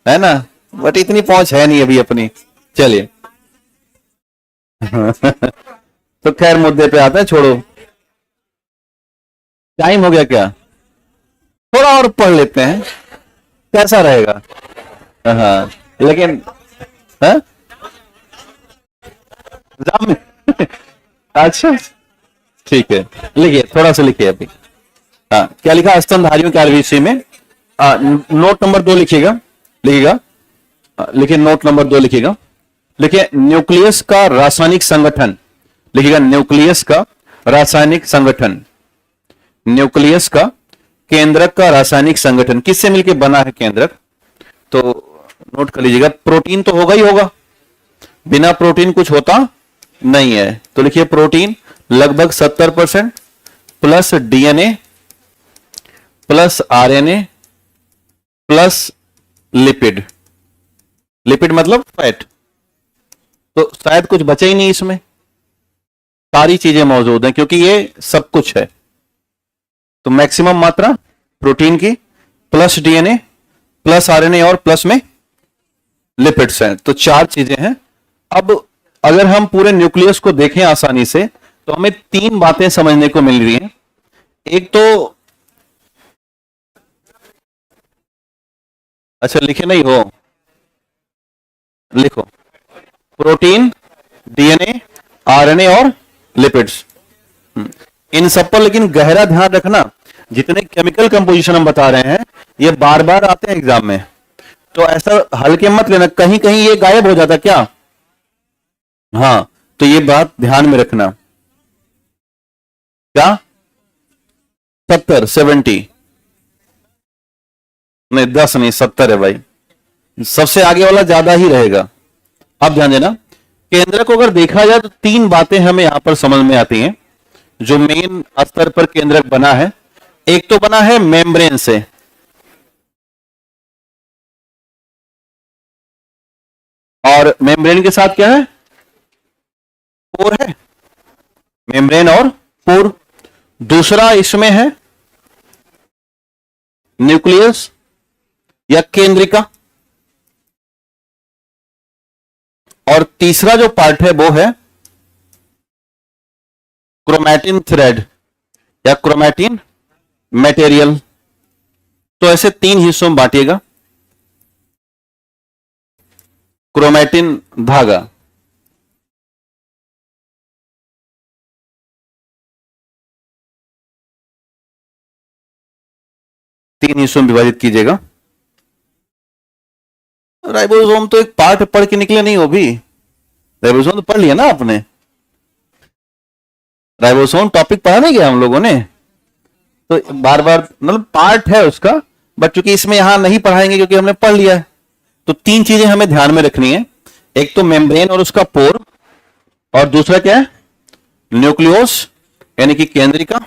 है ना? बट इतनी पहुंच है नहीं अभी अपनी। चलिए। तो खैर मुद्दे पे आते हैं, छोड़ो। टाइम हो गया क्या? थोड़ा और पढ़ लेते हैं, कैसा रहेगा? हाँ लेकिन, हाँ? जाम अच्छा ठीक है, लिखिए, थोड़ा सा लिखिए अभी। हाँ, क्या लिखा? स्तनधारियों के आरबीसी में नोट नंबर 2 लिखिएगा, लिखिएगा, लिखिए नोट नंबर 2 लिखिएगा। लिखिए न्यूक्लियस का रासायनिक संगठन, लिखिएगा न्यूक्लियस का रासायनिक संगठन। न्यूक्लियस का केंद्रक का रासायनिक संगठन किससे मिलकर बना है केंद्रक? तो नोट कर लीजिएगा, प्रोटीन तो होगा ही होगा, बिना प्रोटीन कुछ होता नहीं है। तो लिखिए प्रोटीन लगभग 70% plus DNA plus RNA plus lipid. Lipid मतलब फैट, तो शायद कुछ बचे ही नहीं इसमें, सारी चीजें मौजूद हैं क्योंकि ये सब कुछ है। तो मैक्सिमम मात्रा प्रोटीन की, प्लस डीएनए प्लस आरएनए और प्लस में लिपिड्स हैं, तो 4 चीजें हैं। अब अगर हम पूरे न्यूक्लियस को देखें आसानी से, तो हमें 3 बातें समझने को मिल रही हैं। एक तो अच्छा लिखे नहीं हो, लिखो, प्रोटीन, डीएनए, आरएनए और लिपिड्स। इन सब पर लेकिन गहरा ध्यान रखना, जितने केमिकल कंपोजिशन हम बता रहे हैं ये बार बार आते हैं एग्जाम में, तो ऐसा हल्के मत लेना, कहीं कहीं ये गायब हो जाता क्या। हाँ, तो ये बात ध्यान में रखना। क्या 70 नहीं, 10 नहीं, 70 है भाई, सबसे आगे वाला ज्यादा ही रहेगा। अब ध्यान देना, केंद्रक को अगर देखा जाए तो 3 बातें हमें यहां पर समझ में आती हैं जो मेन स्तर पर केंद्रक बना है। एक तो बना है मेम्ब्रेन से, और मेम्ब्रेन के साथ क्या है, पोर है, मेम्ब्रेन और पोर। दूसरा इसमें है न्यूक्लियस या केंद्रिका, और तीसरा जो पार्ट है वो है क्रोमैटिन थ्रेड या क्रोमैटिन मटेरियल। तो ऐसे 3 हिस्सों में बांटिएगा। क्रोमैटिन धागा, तीन हिस्सों में विभाजित कीजिएगा। राइबोसोम तो एक पार्ट पढ़ के निकले नहीं हो भी, राइबोसोम तो पढ़ लिया ना आपने, राइबोसोम टॉपिक पढ़ा नहीं गया हम लोगों ने, तो बार बार मतलब पार्ट है उसका, बट चूंकि इसमें यहां नहीं पढ़ाएंगे क्योंकि हमने पढ़ लिया है। तो 3 चीजें हमें ध्यान में रखनी है, एक तो मेम्ब्रेन और उसका पोर, और दूसरा क्या है न्यूक्लियोस यानी कि केंद्रिका,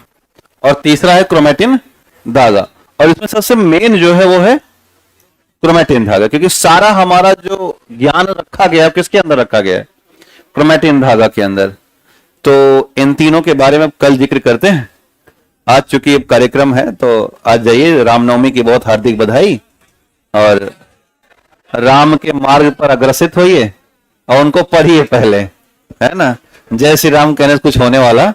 और तीसरा है क्रोमैटिन धागा। और इसमें सबसे मेन जो है वो है क्रोमैटिन धागा, क्योंकि सारा हमारा जो ज्ञान रखा गया है किसके अंदर रखा गया है, क्रोमैटिन धागा के अंदर। तो इन तीनों के बारे में कल जिक्र करते हैं। आज चूंकि अब कार्यक्रम है तो आज जाइए, रामनवमी की बहुत हार्दिक बधाई, और राम के मार्ग पर अग्रसित होइए और उनको पढ़िए पहले, है ना। जय श्री राम कहने से कुछ होने वाला